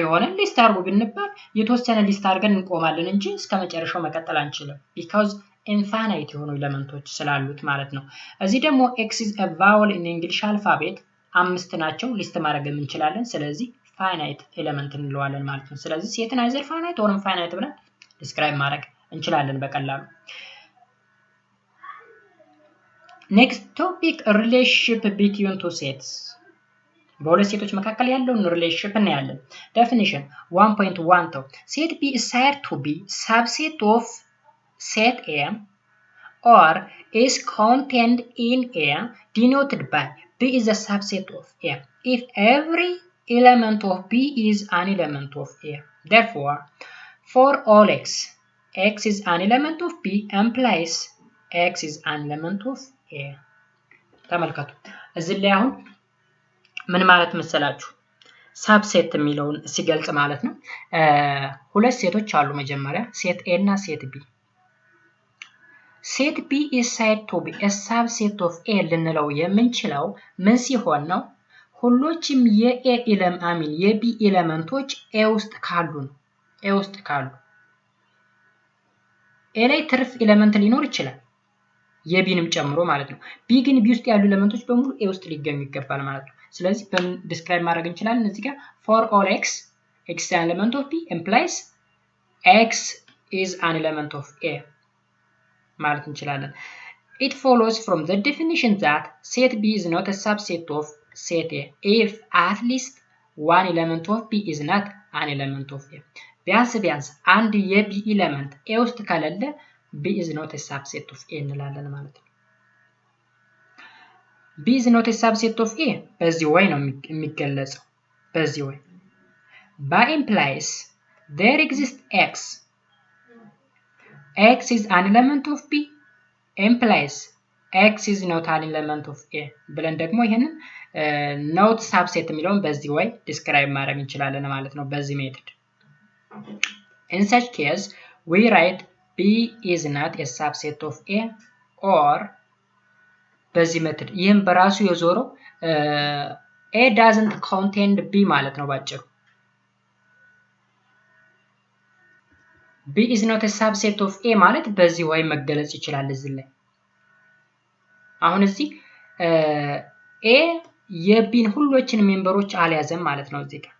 Speaker 1: የሆነ ሊስት አድርጉ ብንባል የተወሰነ ሊስት አድርገን እንቆማለን እንጂ እስከመጨረሻው መቀጠል አንችልም because infinite የሆኑ ኤሌመንቶች ስላሉት ማለት ነው እዚህ ደግሞ x is a vowel in English alphabet 5 ናቸው ሊስት ማድረግ እንችላለን ስለዚህ finite element እንለዋለን ማለት ነው ስለዚህ ሴትን አይዘር finite or infinite ብለን ዲስክራይብ ማድረግ እንችላለን በቀላሉ next topic relationship between two sets በሁለት ሴቶች መካከል ያለውን ሪሌሽንሺፕ እናያለን definition 1.12 set B is said to be subset of set A or is contained in A denoted by B is a subset of A if every element of B is an element of A therefore for all x is an element of B implies x is an element of A ተመልከቱ እዚህ ላይ አሁን ምን ማለት መሰላችሁ ሳብሴት የሚለውን ሲገልጽ ማለት ነው ሁለት ሴቶች አሉ መጀመሪያ ሴት A እና ሴት B ሴት B is said to be a subset of A ልንለው የምንችለው ምን ሲሆን ነው ሁሎችም የA የB ኤሌመንቶች A ውስጥ ካሉ ነው A ውስጥ ካሉ A ላይ ትርፍ ኤሌመንት ሊኖር ይችላል የቢንም ጨምሮ ማለት ነው B ግን B ውስጥ ያሉ ኤሌመንቶች በሙሉ A ውስጥ ሊገኙ ይገባል ማለት ነው ስለዚህ በምን ዲስክራይብ ማድረግ እንችላለን እዚህ ጋር for all x is an element of B implies x is an element of A ማለት እንችላለን it follows from the definition that set B is not a subset of set A if at least one element of B is not an element of A ቢያንስ አንድ የB ኤሌመንት A ውስጥ ካለለ B is not a subset of A እንላለን ማለት ነው B is not a subset of A በዚህ way ነው የሚገለጸው በዚህ way by implies there exists x is an element of B implies x is not an element of A ብለን ደግሞ ይሄንን not subset የሚለውን በዚህ way describe ማድረግ እንችላለን ማለት ነው በዚህ ሜተድ in such case we write B is not a subset of A or በዚህ ሜተድ ይሄን በራሱ የዞረው A doesn't contain B ማለት ነው ባጭሩ B is not a subset of A ማለት በዚህ way መገለጽ ይችላል እዚህ ላይ አሁን እዚህ A የቢን ሁሎችን ሜምበሮች አልያዘም ማለት ነው እዚህ ጋር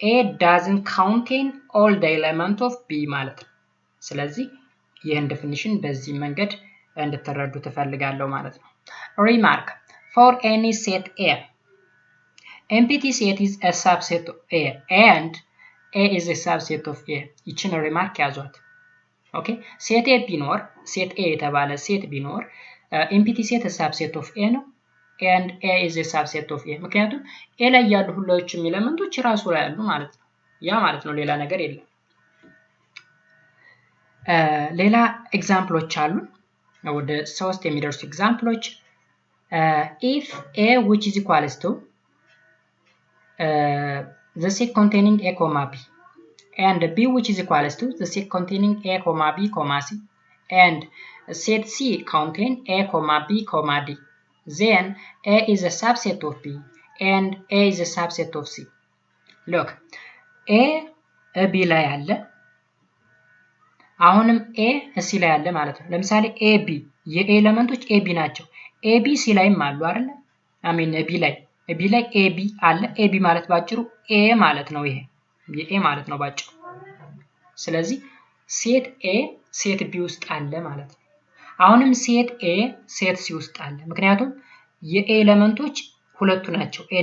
Speaker 1: A doesn't contain all the elements of B ማለት ነው ስለዚህ ይህን ዴፊኒሽን በዚህ መንገድ እንድትረዱ ተፈልጋለሁ ማለት ነው remark for any set A empty set is a subset of A and A is a subset of A ይችን remark ያዟት ኦኬ ሴት A ቢኖር ሴት A የተባለ ሴት ቢኖር empty set a subset of A ነው and A is a subset of A ምክንያቱም A ላይ ያሉ ሁሉም ኤሌመንቶች ራሱ ላይ ያሉ ማለት ነው ያ ማለት ነው ሌላ ነገር የለም ሌላ ኤግዛምፕሎች አሉ ወደ 3 የሚደርሱ ኤግዛምፕሎች if A which is equals to the set containing A comma B and B which is equals to the set containing A comma B comma C and set C contain A comma B comma D then A is a subset of B and A is a subset of C look A B ላይ አለ አሁንም A C ላይ አለ ማለት ነው ለምሳሌ AB የA ኤሌመንቶች AB ናቸው AB C ላይም አሉ አይደል አሜን B ላይ AB አለ AB ማለት ባጭሩ A ማለት ነው ይሄ የA ማለት ነው ባጭሩ ስለዚህ ሴት A ሴት B ውስጥ አለ ማለት ነው አሁንም ሴት A ሴት C ውስጥ አለ ምክንያቱም የA ኤሌመንቶች ሁለቱ ናቸው A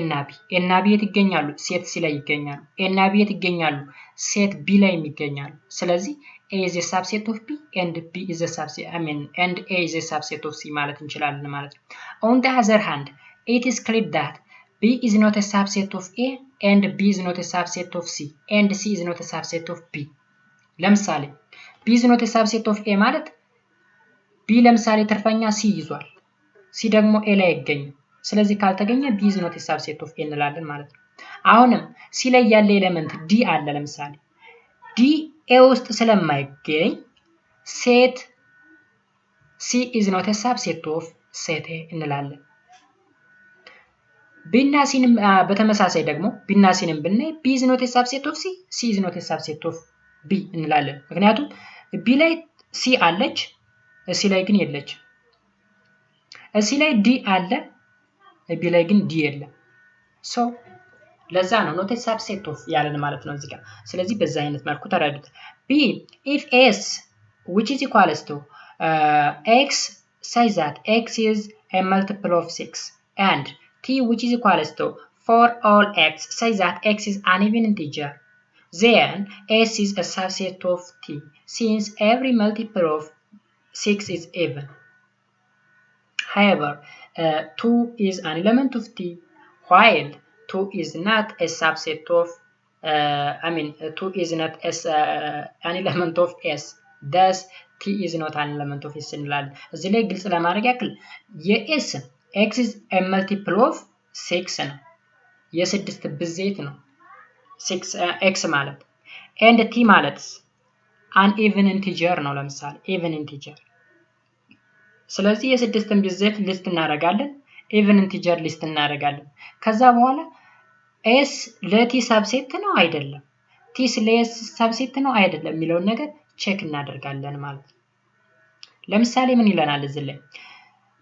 Speaker 1: እና B የት ይገኛሉ ሴት C ላይ ይገኛሉ A እና B የት ይገኛሉ ሴት B ላይ ይገኛሉ ስለዚህ A is a subset of B and B is a subset and A is a subset of C ማለት እንችላለን ማለት ነው on the other hand it is clear that B is not a subset of A and B is not a subset of C and C is not a subset of B ለምሳሌ B is not a subset of A ማለት B ለምሳሌ ተርፈኛ C ይዟል C ደግሞ A ላይ ይገኛል ስለዚህ ካልተገኘ B is not a subset of A እንላለን ማለት ነው አሁንም C ላይ ያለ ኤሌመንት D አለ ለምሳሌ D A ውስጥ ስለማይገኝ set C is not a subset of set A እንላለን B እና C በተመሳሳይ ደግሞ B እና C ብናይ B is not a subset of C C is not a subset of B እንላለን ምክንያቱም B ላይ C አለች C ላይ ግን የለች C ላይ D አለ B ላይ ግን D የለም so ለዛ ነው not a subset of ያለን ማለት ነው እዚህ ጋር ስለዚህ በዛ አይነት መልኩ ተረዱት B if S which is equals to X says that X is a multiple of 6 and T which is equals to for all X says that X is an even integer then S is a subset of T since every multiple of 6 is even however 2 is an element of T while 2 is not a subset of 2 is not an element of S thus T is not an element of S እንላለን እዚህ ላይ ግልጽ ለማድረግ ያክል የS X is a multiple of 6 ነው የስድስት ብዜት ነው 6 X ማለት and T ማለት an even integer ነው ለምሳሌ even integer ስለዚህ የስድስትን ብዜት ሊስት እናደርጋለን even integer ሊስት እናደርጋለን ከዛ በኋላ S ለT ሰብሴት ነው አይደለም T ለS ሰብሴት ነው አይደለም የሚለውን ነገር ቼክ እናደርጋለን ማለት ነው ለምሳሌ ምን ይለናል እዚህ ላይ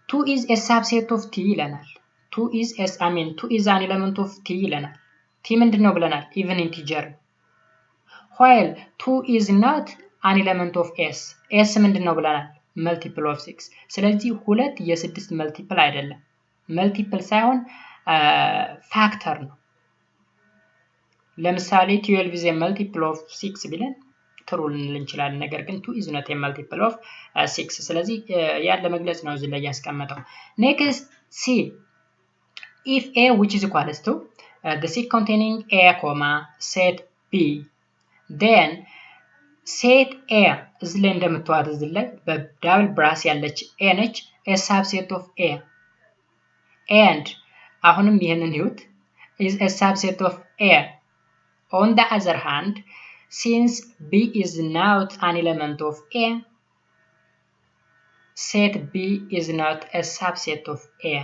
Speaker 1: 2 is a subset of T ይለናል 2 is an element of T ይለናል T ምንድነው ብለናል even integer while 2 is not an element of S S ምንድነው ብለናል multiple of 6 ስለዚህ ሁለት የስድስት መልቲፕል አይደለም መልቲፕል ሳይሆን ፋክተር ነው ለምሳሌ 12 is a multiple of 6 ቢለን ትሩ ልንል እንችላለን ነገር ግን 2 is not a multiple of 6 ስለዚህ ያለ መግለጽ ነው እዚህ ላይ ያስቀመጠው next C if A which is equals to the set containing A comma set B then set A እዚህ ላይ እንደምትዋት እዚህ ላይ በዳብል ብራስ ያለች A ነች a subset of A and አሁንም ይሄንን ይሁት is a subset of A on the other hand since B is not an element of A set B is not a subset of A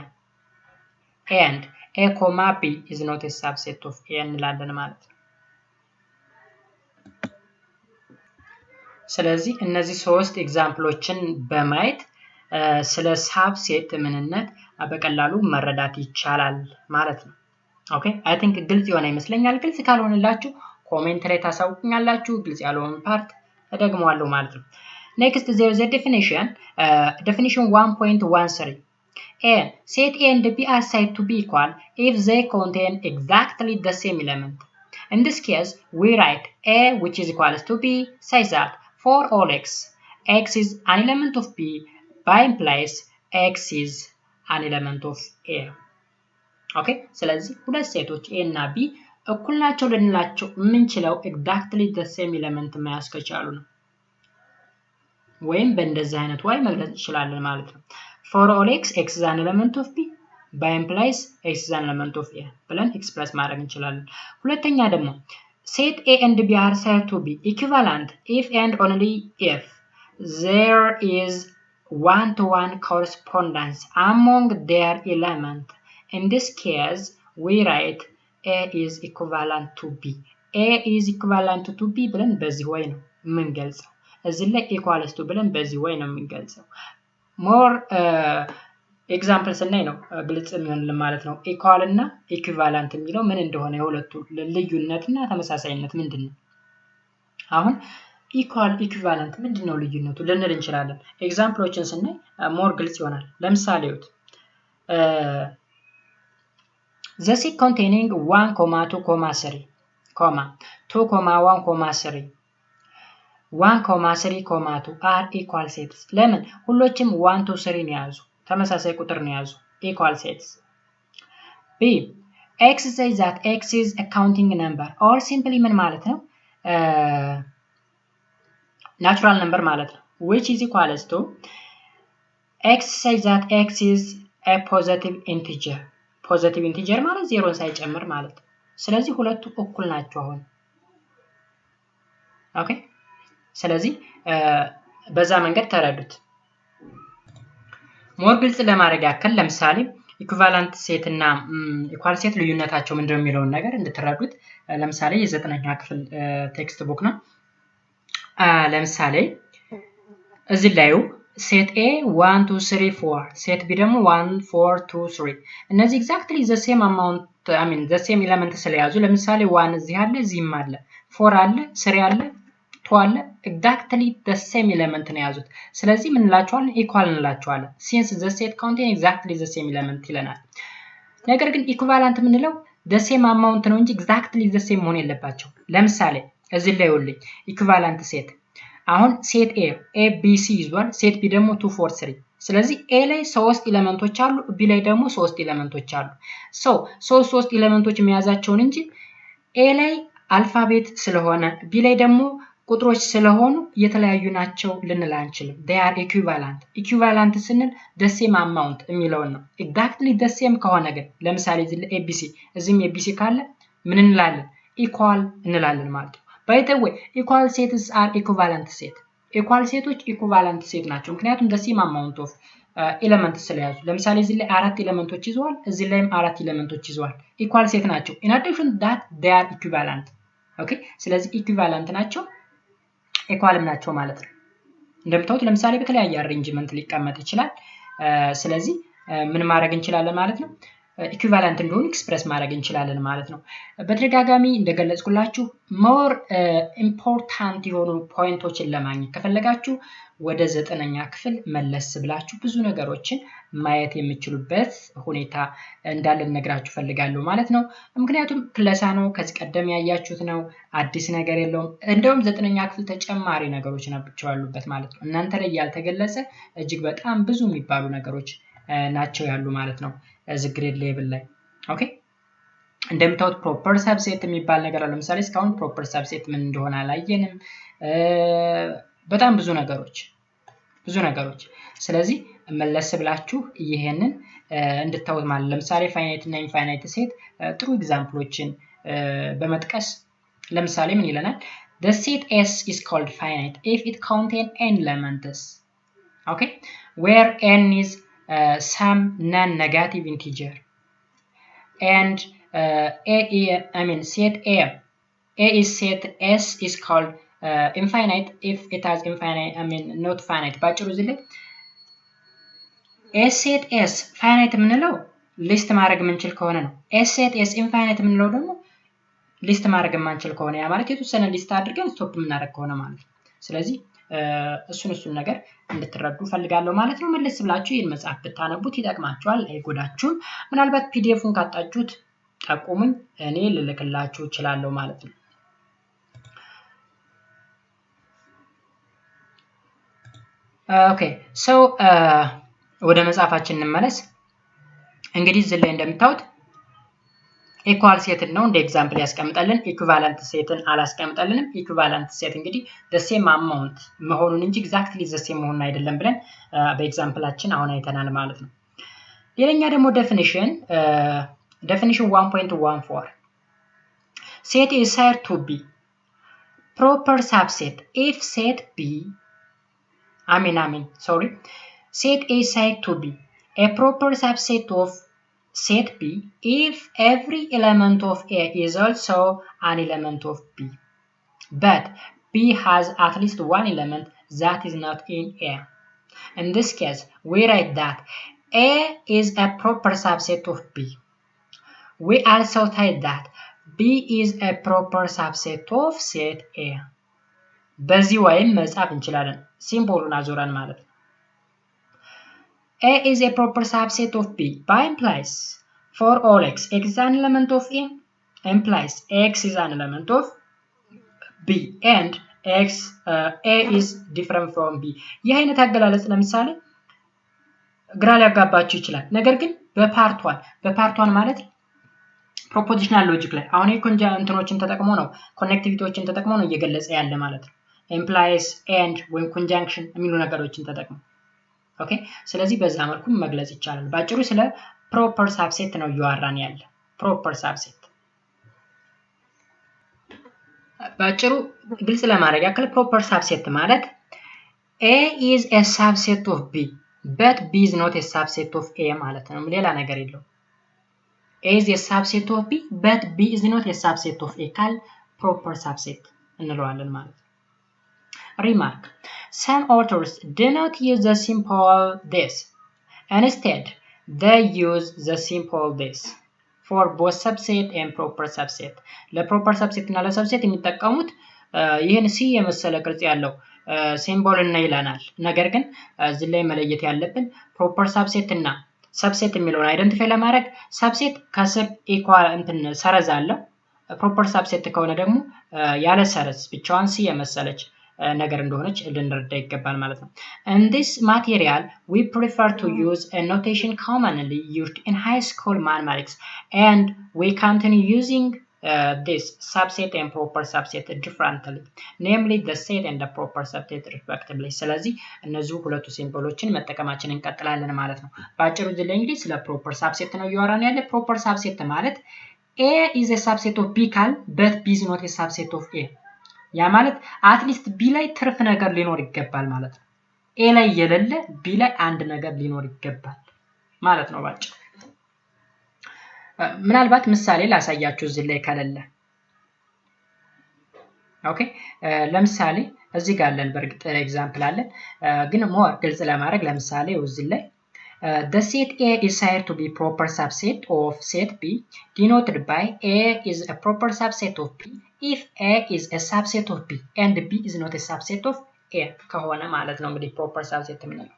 Speaker 1: and A comma B is not a subset of A እንላለን ማለት ነው ስለዚህ እነዚህ ሶስት ኤግዛምፕሎችን በማየት ስለ ሳብሴት ምንነት በቀላሉ መረዳት ይቻላል ማለት ነው። ኦኬ አይ ቲንክ ግልጽ የሆነ ይመስለኛል። ግልጽ ካልሆነላችሁ ኮሜንት ላይ ታሳውቁኛላችሁ። ግልጽ ያልሆነ ፓርት እደግመዋለሁ ማለት ነው። Next there is a definition, definition 1.13. A. Set A and B are said to be equal if they contain exactly the same element. In this case, we write A which is equals to B says that for all x is an element of B by implies x is an element of A. Okay, ስለዚህ ሁለት ሴቶች A እና B እኩል ናቸው ልንላቸው የምንችለው exactly the same element መያዝ ከቻሉ ነው። ወይም በእንደዚህ አይነት way መግለጽ እንችላለን ማለት ነው። For all x is an element of B by implies x is an element of A ብለን ኤክስፕረስ ማድረግ እንችላለን። ሁለተኛ ደግሞ set A and B are said to be equivalent if and only if there is one-to-one correspondence among their element. In this case, we write A is equivalent to B. A is equivalent to B ብለን በዚህ way ነው የምንገልጸው። እዚህ ላይ equals to ብለን በዚህ way ነው የምንገልጸው። ሞር ኤግዛምፕል ስናይ ነው ግልጽ የሚሆንልን ማለት ነው። ኢኳል እና ኢኩቫለንት የሚለው ምን እንደሆነ የሁለቱ ልዩነትና ተመሳሳይነት ምንድነው? አሁን ኢኳል ኢኩቫለንት ምንድነው ልዩነቱ ልንል እንችላለን። ኤግዛምፕሎችን ስናይ ሞር ግልጽ ይሆናል። ለምሳሌ እዩት the set containing 1, 2, 3, 2, 1, 3 1, 3, 2 are equal sets. ለምን ሁሎችም 1 to 3 ነው ያዙ ተመሳሳይ ቁጥር ነው ያዙ equal sets. B x says that x is a counting number or simply ምን ማለት ነው natural number ማለት ነው which is equals to x says that x is a positive integer ማለት 0 ሳይጨምር ማለት ነው። ስለዚህ ሁለቱ እኩል ናቸው አሁን ኦኬ ስለዚህ በዛ መንገድ ተረዱት። ሞር ግልጽ ለማድረግ ያክል ለምሳሌ ኢኩቫለንት ሴት እና ኢኳል ሴት ልዩነታቸው ምንድነው የሚለውን ነገር እንድትረዱት ለምሳሌ የ9ኛ ክፍል ቴክስት ቡክ ነው። ለምሳሌ እዚህ ላይ ሴት A 1 2 3 4 ሴት B ደግሞ 1 4 2 3 እነዚህ exactly the same amount the same element ስለያዙ ለምሳሌ 1 እዚህ አለ እዚህም አለ 4 አለ 3 አለ 2 አለ exactly the same element ነው ያዙት። ስለዚህ ምን እንላቸዋለን ኢኳል እንላቸዋለን since the set contain exactly the same element ይለናል። ነገር ግን ኢኩቫለንት የምንለው the same amount ነው እንጂ exactly the same መሆን የለባቸው። ለምሳሌ እዚህ ላይ ይኸውልኝ ኢኩቫለንት ሴት አሁን ሴት A B C ይዟል ሴት B ደግሞ 2 4 3 ስለዚህ A ላይ 3 ኤሌመንቶች አሉ B ላይ ደግሞ 3 ኤሌመንቶች አሉ ሶስት ኤሌመንቶች መያዛቸውን እንጂ A ላይ አልፋቤት ስለሆነ B ላይ ደግሞ ቁጥሮች ስለሆኑ የተለያዩ ናቸው ልንል አንችልም። they are equivalent ስንል the same amount የሚለውን ነው። exactly the same ከሆነ ግን ለምሳሌ እዚህ ABC እዚህም ABC ካለ ምን እንላለን equal እንላለን ማለት ነው። by the way equal sets are equivalent set equal ሴቶች equivalent set ናቸው ምክንያቱም the same amount of ኤሌመንት ስለያዙ ለምሳሌ እዚህ ላይ 4 ኤሌመንቶች ይዘዋል እዚህ ላይም 4 ኤሌመንቶች ይዘዋል equal set ናቸው in addition that they are equivalent ኦኬ ስለዚህ equivalent ናቸው ኢኳልም ናቸው ማለት ነው። እንደምታውቁት ለምሳሌ በተለያየ አሬንጅመንት ሊቀመጥ ይችላል። ስለዚህ ምን ማድረግ እንችላለን ማለት ነው ኢኩቫለንት እንደሆነ ኤክስፕረስ ማድረግ እንችላለን ማለት ነው። በተደጋጋሚ እንደገለጽኩላችሁ ሞር ኢምፖርታንት የሆኑ ፖይንቶችን ለማግኘት ከፈለጋችሁ ወደ 9ኛ ክፍል መለስ ብላችሁ ብዙ ነገሮችን ማየት የምትችሉበት ሁኔታ እንዳለ ልነግራችሁ ፈልጋለሁ ማለት ነው። ምክንያቱም ክለሳ ነው ከዚህ ቀደም ያያችሁት ነው አዲስ ነገር የለውም። እንደውም 9ኛ ክፍል ተጨማሪ ነገሮች ናቸው ያሉበት ማለት ነው። እናንተ ላይ ያልተገለጸ እጅግ በጣም ብዙ የሚባሉ ነገሮች ናቸው ያሉ ማለት ነው እዚህ ግሬድ ሌቭል ላይ ኦኬ እንደምታውቁት ፕሮፐር ሰብሴት የሚባል ነገር አለ። ለምሳሌ እስካሁን ፕሮፐር ሰብሴት ምን እንደሆነ አላየንም። በጣም ብዙ ነገሮች ስለዚህ መለስ ብላችሁ ይሄንን እንድታውቁ ማለት ለምሳሌ ፋይናይት እና ኢንፋይናይት ሴት ጥሩ ኤግዛምፕሎችን በመጥቀስ ለምሳሌ ምን ይለናል the set S is called finite if it contains n elements okay where n is some non-negative integer and set A is set S is called infinite if it has infinite not finite ባጭሩ እዚህ ላይ a set s finite የምንለው ሊስት ማድረግ የምንችል ከሆነ ነው። a set s infinite የምንለው ደግሞ ሊስት ማድረግ የማንችል ከሆነ ያ ማለት የተወሰነ ሊስት አድርገን ስቶፕ የምናደርግ ከሆነ ማለት ነው። ስለዚህ እሱን ነገር እንድትረዱ ፈልጋለሁ ማለት ነው። መለስ ብላችሁ ይሄን መጽሐፍ ብታነቡት ይጠቅማችኋል፣ አይጎዳችሁም። ምናልባት ፒዲኤፉን ካጣችሁት ጠቁሙኝ፣ እኔ ልልክላችሁ እችላለሁ ማለት ነው። ኦኬ ሶ ወደ መጽሐፋችን እንመለስ። እንግዲህ እዚህ ላይ እንደምታዩት ኢኳል ሴትን ነው እንደ ኤግዛምፕል ያስቀምጣልን። ኢኩቫለንት ሴትን አላስቀምጣልንም። ኢኩቫለንት ሴት እንግዲህ the same amount መሆኑን እንጂ exactly the same መሆኑን አይደለም ብለን በኤግዛምፕላችን አሁን አይተናል ማለት ነው። ሌላኛ ደግሞ definition 1.14 set is said to be proper subset if set set is said to be a proper subset of set B if every element of A is also an element of B, but B has at least one element that is not in A. In this case, we write that A is a proper subset of B. We also write that B is a proper subset of set A. በዚህ ወይም መጻፍ እንችላለን ሲምቦሉን አዞራን ማለት ነው። A is a proper subset of B by implies for all x is an element of A implies x is an element of B and A is different from B. ይህ አይነት አገላለጽ ለምሳሌ ግራ ሊያጋባችሁ ይችላል። ነገር ግን በፓርቷን ማለት ፕሮፖዚሽናል ሎጂክ ላይ አሁን እንትኖችን ተጠቅሞ ነው ኮኔክቲቪቲዎችን ተጠቅሞ ነው እየገለጸ ያለ ማለት ነው። implies and ወይም conjunction የሚሉ ነገሮችን ተጠቅሞ ኦኬ። ስለዚህ በዛ መልኩ መግለጽ ይቻላል። ባጭሩ ስለ ፕሮፐር ሳብሴት ነው እያወራን ያለ። ፕሮፐር ሳብሴት ባጭሩ ግልጽ ለማድረግ ያክል ፕሮፐር ሳብሴት ማለት A is a subset of B but B is not a subset of A ማለት ነው። ሌላ ነገር የለው። A is a subset of B but B is not a subset of A ካል ፕሮፐር ሳብሴት እንለዋለን ማለት ነው። Remark: some authors do not use the simple this. Instead, they use the simple this for both subset and proper subset. ለፕሮፐር ሰብሴት እና ለሰብሴት የሚጠቀሙት ይሄን ሲ የመሰለ ቅርጽ ያለው ሲምቦል እና ይላናል። ነገር ግን እዚህ ላይ መለየት ያለብን ፕሮፐር ሰብሴት እና ሰብሴት የሚለውን አይደንቲፋይ ለማድረግ ሰብሴት ከስር ኢኳል ሰረዝ አለው። ፕሮፐር ሰብሴት ከሆነ ደግሞ ያለ ሰረዝ ብቻዋን ሲ የመሰለች ነገር እንደሆነች ልንረዳ ይገባል ማለት ነው። In this material, we prefer to use a notation commonly used in high school mathematics, and we continue using this subset and proper subset differently, namely the set and the proper subset respectively. ስለዚህ እነዚህ ሁለቱ ሲምቦሎችን መጠቀማችንን እንቀጥላለን ማለት ነው። ባጭሩ እዚህ ላይ እንግዲህ ስለ ፕሮፐር ሳብሴት ነው እያወራን ያለ። ፕሮፐር ሳብሴት ማለት A is a subset of B ካል but B is not a subset of A ያ ማለት አትሊስት ቢ ላይ ትርፍ ነገር ሊኖር ይገባል ማለት ነው። ኤ ላይ የሌለ ቢ ላይ አንድ ነገር ሊኖር ይገባል ማለት ነው ባጭሩ። ምናልባት ምሳሌ ላሳያችሁ እዚህ ላይ ከሌለ። ኦኬ ለምሳሌ እዚህ ጋር አለን፣ በርግጥ ኤግዛምፕል አለን ግን ሞር ግልጽ ለማድረግ ለምሳሌ እዚህ ላይ the set A is said to be proper subset of set B denoted by A is a proper subset of B if A is a subset of B and B is not a subset of A ከሆነ ማለት ነው እንግዲህ proper subset የምንለው።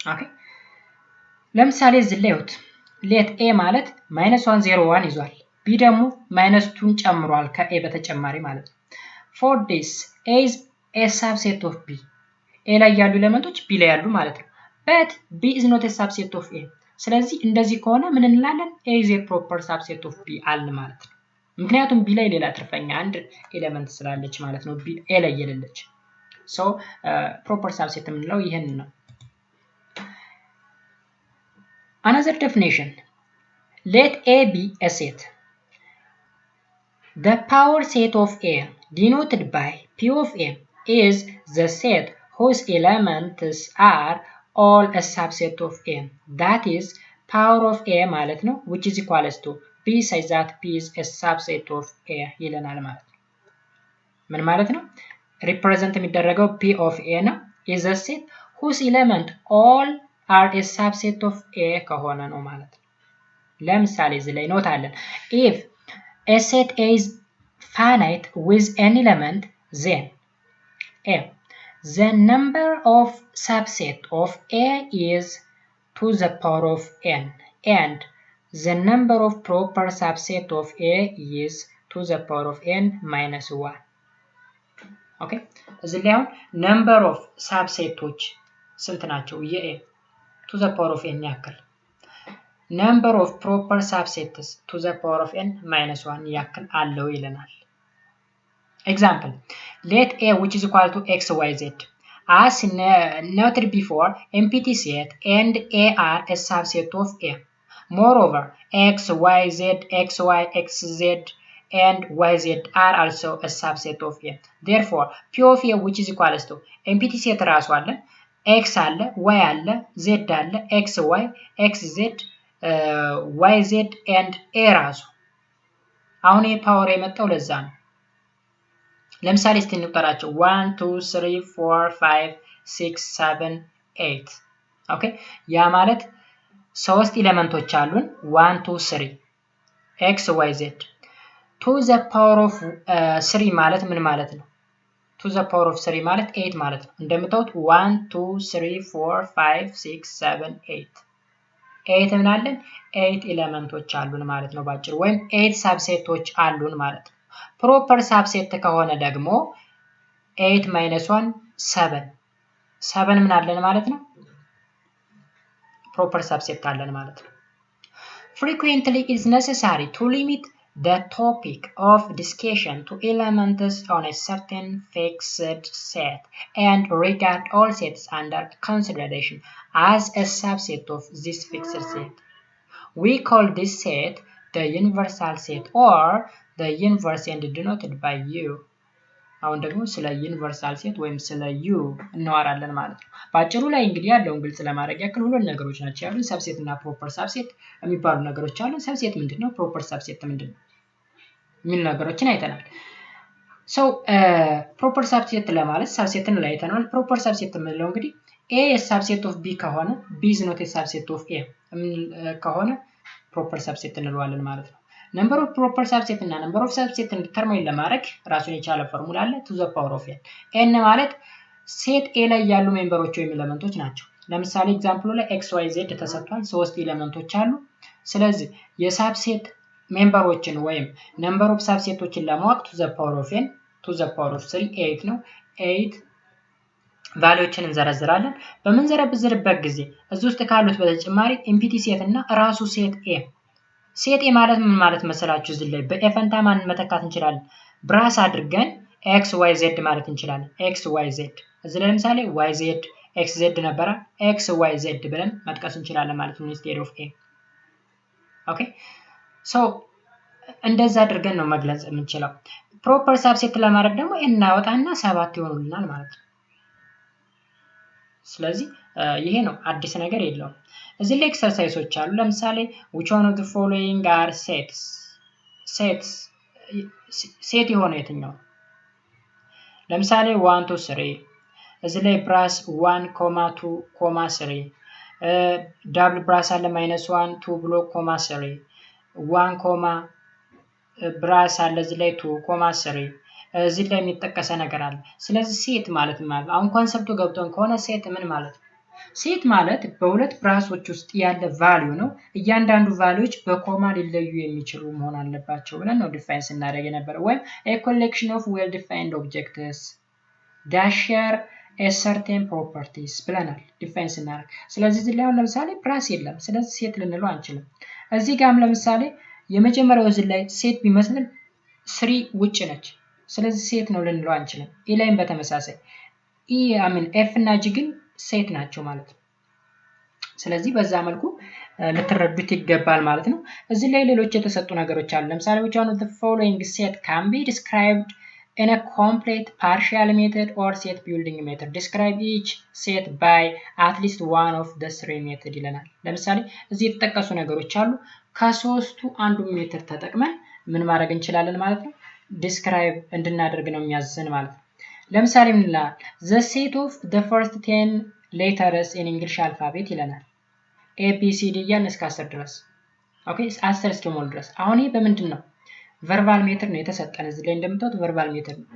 Speaker 1: ኦኬ ለምሳሌ እዚህ ላይ ወጥ let A ማለት -1 0 1 ይዟል፣ B ደግሞ -2ን ጨምሯል ከA በተጨማሪ ማለት ነው። for this A is a subset of B A ላይ ያሉ ኤሌመንቶች B ላይ ያሉ ማለት ነው። but B is not a subset of A ስለዚህ እንደዚህ ከሆነ ምን እንላለን? A is a proper subset of B አለ ማለት ነው። ምክንያቱም B ላይ ሌላ ትርፈኛ አንድ ኤሌመንት ስላለች ማለት ነው፣ B A ላይ የሌለች። so proper subset የምንለው ይሄን ነው። another definition: let A be a set. The power set of A denoted by P of A is the set whose elements are all a subset of A. That is power of A ማለት ነው which is equals to B says that P is a subset of A ይለናል ማለት ነው። ምን ማለት ነው? ሪፕሬዘንት የሚደረገው P of A ነው is a set whose element all are a subset of A ከሆነ ነው ማለት ነው። ለምሳሌ እዚህ ላይ ኖት አለን if a set A is finite with an element then A the number of subset of A is to the power of n and the number of proper subset of A is to the power of n minus 1 okay እዚህ ላይ አሁን number of subsetoች ስንት ናቸው የA to the power of n ያክል number of proper subsets to the power of n minus 1 ያክል አለው ይለናል example let A which is equal to xyz as noted before empty set and A are a subset of A moreover x y z xy xz and yz are also a subset of A therefore p of A which is equal to empty set ራሱ አለ x አለ y አለ z አለ xy xz yz and A ራሱ አሁን ይሄ ፓወር የመጣው ለዛ ነው ለምሳሌ እስቲ እንቁጠራቸው 1 2 3 4 5 6 7 8 ኦኬ ያ ማለት ሶስት ኤሌመንቶች አሉን 1 2 3 x y z to the power of 3 ማለት ምን ማለት ነው to the power of 3 ማለት 8 ማለት ነው እንደምታዩት 1 2 3 4 5 6 7 8 8 ምን አለን 8 ኤሌመንቶች አሉን ማለት ነው ባጭሩ ወይም 8 ሳብሴቶች አሉን ማለት ነው proper subset ከሆነ ደግሞ 8 minus 1 7 7 ምን አለን ማለት ነው proper subset አለን ማለት ነው frequently it is necessary to limit the topic of discussion to elements on a certain fixed set and regard all sets under consideration as a subset of this fixed set we call this set the universal set or the universe and denoted by u አሁን ደግሞ ስለ ዩኒቨርሳል ሴት ወይም ስለ u እናወራለን ማለት ነው ባጭሩ ላይ እንግዲህ ያለውን ግልጽ ለማድረግ ያክል ሁለት ነገሮች ናቸው ያሉን ሰብሴት እና ፕሮፐር ሰብሴት የሚባሉ ነገሮች አሉ ሰብሴት ምንድነው ፕሮፐር ሰብሴት ምንድነው ምን ነገሮችን አይተናል so ፕሮፐር ሰብሴት ለማለት ሰብሴትን ላይ አይተናል ፕሮፐር ሰብሴት የምንለው እንግዲህ a is subset of b ከሆነ b is not a subset of a ከሆነ ፕሮፐር ሰብሴት እንለዋለን ማለት ነው number of proper subset እና number of subset ዲተርማይን ለማድረግ ራሱን የቻለ ፎርሙላ አለ to the power of n ማለት ሴት a ላይ ያሉ ሜምበሮች ወይም ኤሌመንቶች ናቸው ለምሳሌ ኤግዛምፕሉ ላይ xyz ተሰጥቷል ሶስት ኤሌመንቶች አሉ ስለዚህ የሳብሴት ሜምበሮችን ወይም number of subsetoችን ለማወቅ to the power of n to the power of 3 8 ነው 8 ቫልዩዎችን እንዘረዝራለን በመንዘረብዝርበት ጊዜ እዚህ ውስጥ ካሉት በተጨማሪ ኢምፒቲ ሴት እና ራሱ ሴት a ሴት a ማለት ምን ማለት መሰላችሁ እዚህ ላይ በኤፈንታ ማን መተካት እንችላለን ብራስ አድርገን x y z ማለት እንችላለን x y z እዚህ ላይ ለምሳሌ y z x z ነበር x y z ብለን መጥቀስ እንችላለን ማለት ነው instead of a ኦኬ ሶ እንደዛ አድርገን ነው መግለጽ የምንችለው ፕሮፐር ሰብሴት ለማድረግ ደግሞ እናወጣና 7 ይሆኑልናል ማለት ነው ስለዚህ ይሄ ነው አዲስ ነገር የለውም እዚህ ላይ ኤክሰርሳይሶች አሉ ለምሳሌ which one of the following are sets ሴት የሆነ የትኛው ለምሳሌ 1 2 3 እዚህ ላይ ብራስ 1 2 3 ዳብል ብራስ አለ -1 2 ብሎ 3 1 ብራስ አለ እዚህ ላይ 2 3 እዚህ ላይ የሚጠቀሰ ነገር አለ ስለዚህ ሴት ማለት አሁን ኮንሰፕቱ ገብቶን ከሆነ ሴት ምን ማለት ሴት ማለት በሁለት ብራሶች ውስጥ ያለ ቫልዩ ነው እያንዳንዱ ቫልዩዎች በኮማ ሊለዩ የሚችሉ መሆን አለባቸው ብለን ነው ዲፋይን ስናደርግ ነበር ወይ a collection of well defined objects that share a certain properties ብለናል ዲፋይን ስናደርግ ስለዚህ እዚህ ላይ ለምሳሌ ብራስ የለም ስለዚህ ሴት ልንለው አንችልም እዚህ ጋርም ለምሳሌ የመጀመሪያው እዚህ ላይ ሴት ቢመስልን 3 ውጭ ነች ስለዚህ ሴት ነው ልንለው አንችልም ኤ ላይም በተመሳሳይ f እና g ግን ሴት ናቸው ማለት ነው ስለዚህ በዛ መልኩ ለተረዱት ይገባል ማለት ነው እዚህ ላይ ሌሎች የተሰጡ ነገሮች አሉ ለምሳሌ which one of the following set can be described in a complete partial method or set building method describe each set by at least one of the three method ይለናል ለምሳሌ እዚህ የተጠቀሱ ነገሮች አሉ ከሶስቱ አንዱ ሜተድ ተጠቅመን ምን ማድረግ እንችላለን ማለት ነው describe እንድናደርግ ነው የሚያዘን ማለት ነው ለምሳሌ ምን ይላል the set of the first 10 letters in English alphabet ይለናል A B C D እያልን እስከ 10 ድረስ ኦኬ 10 እስኪሞላ ድረስ አሁን ይሄ በምንድን ነው ቨርባል ሜተድ ነው የተሰጠን እዚህ ላይ እንደምታዩት ቨርባል ሜተድ ነው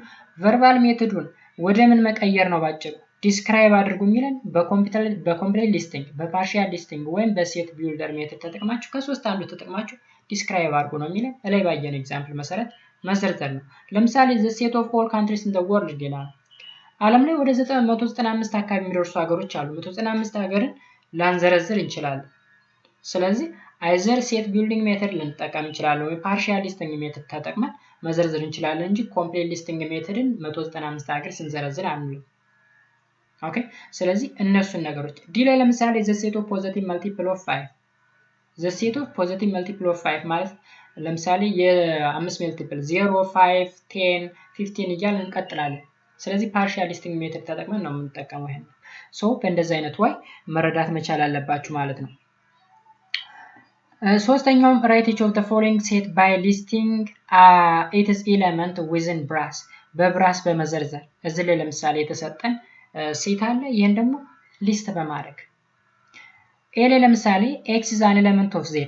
Speaker 1: ቨርባል ሜተዱን ወደ ምን መቀየር ነው ባጭሩ ዲስክራይብ አድርጉ የሚለን በኮምፕሌት ሊስቲንግ በፓርሻል ሊስቲንግ ወይም በሴት ቢልደር ሜተድ ተጠቅማችሁ ከሶስት አንዱ ተጠቅማችሁ ዲስክራይብ አድርጉ ነው የሚለን ላይ ባየነው ኤግዛምፕል መሰረት መዘርዘር ነው ለምሳሌ the set of all countries in the world ይላል ዓለም ላይ ወደ 995 አካባቢ የሚደርሱ ሀገሮች አሉ 195 ሀገርን ላንዘረዝር እንችላለን ስለዚህ አይዘር ሴት ቢልዲንግ ሜተድ ልንጠቀም እንችላለን ወይ ፓርሻል ሊስቲንግ ሜተድ ተጠቅመን መዘርዘር እንችላለን እንጂ ኮምፕሌት ሊስቲንግ ሜተድን 195 ሀገር ስንዘረዝር አንልም ኦኬ ስለዚህ እነሱን ነገሮች ዲ ላይ ለምሳሌ the set of positive multiple of 5 the set of positive multiple of 5 ማለት ለምሳሌ የ5 መልቲፕል 0 5 10 15 እያልን እንቀጥላለን ስለዚህ ፓርሻል ሊስቲንግ ሜተድ ተጠቅመን ነው የምንጠቀመው ይሄን ሶ በእንደዚህ አይነት way መረዳት መቻል አለባችሁ ማለት ነው ሶስተኛው write each of the following set by listing its element within brass በብራስ በመዘርዘር እዚህ ላይ ለምሳሌ የተሰጠን ሴት አለ ይሄን ደግሞ ሊስት በማድረግ ኤ ላይ ለምሳሌ x is an element of z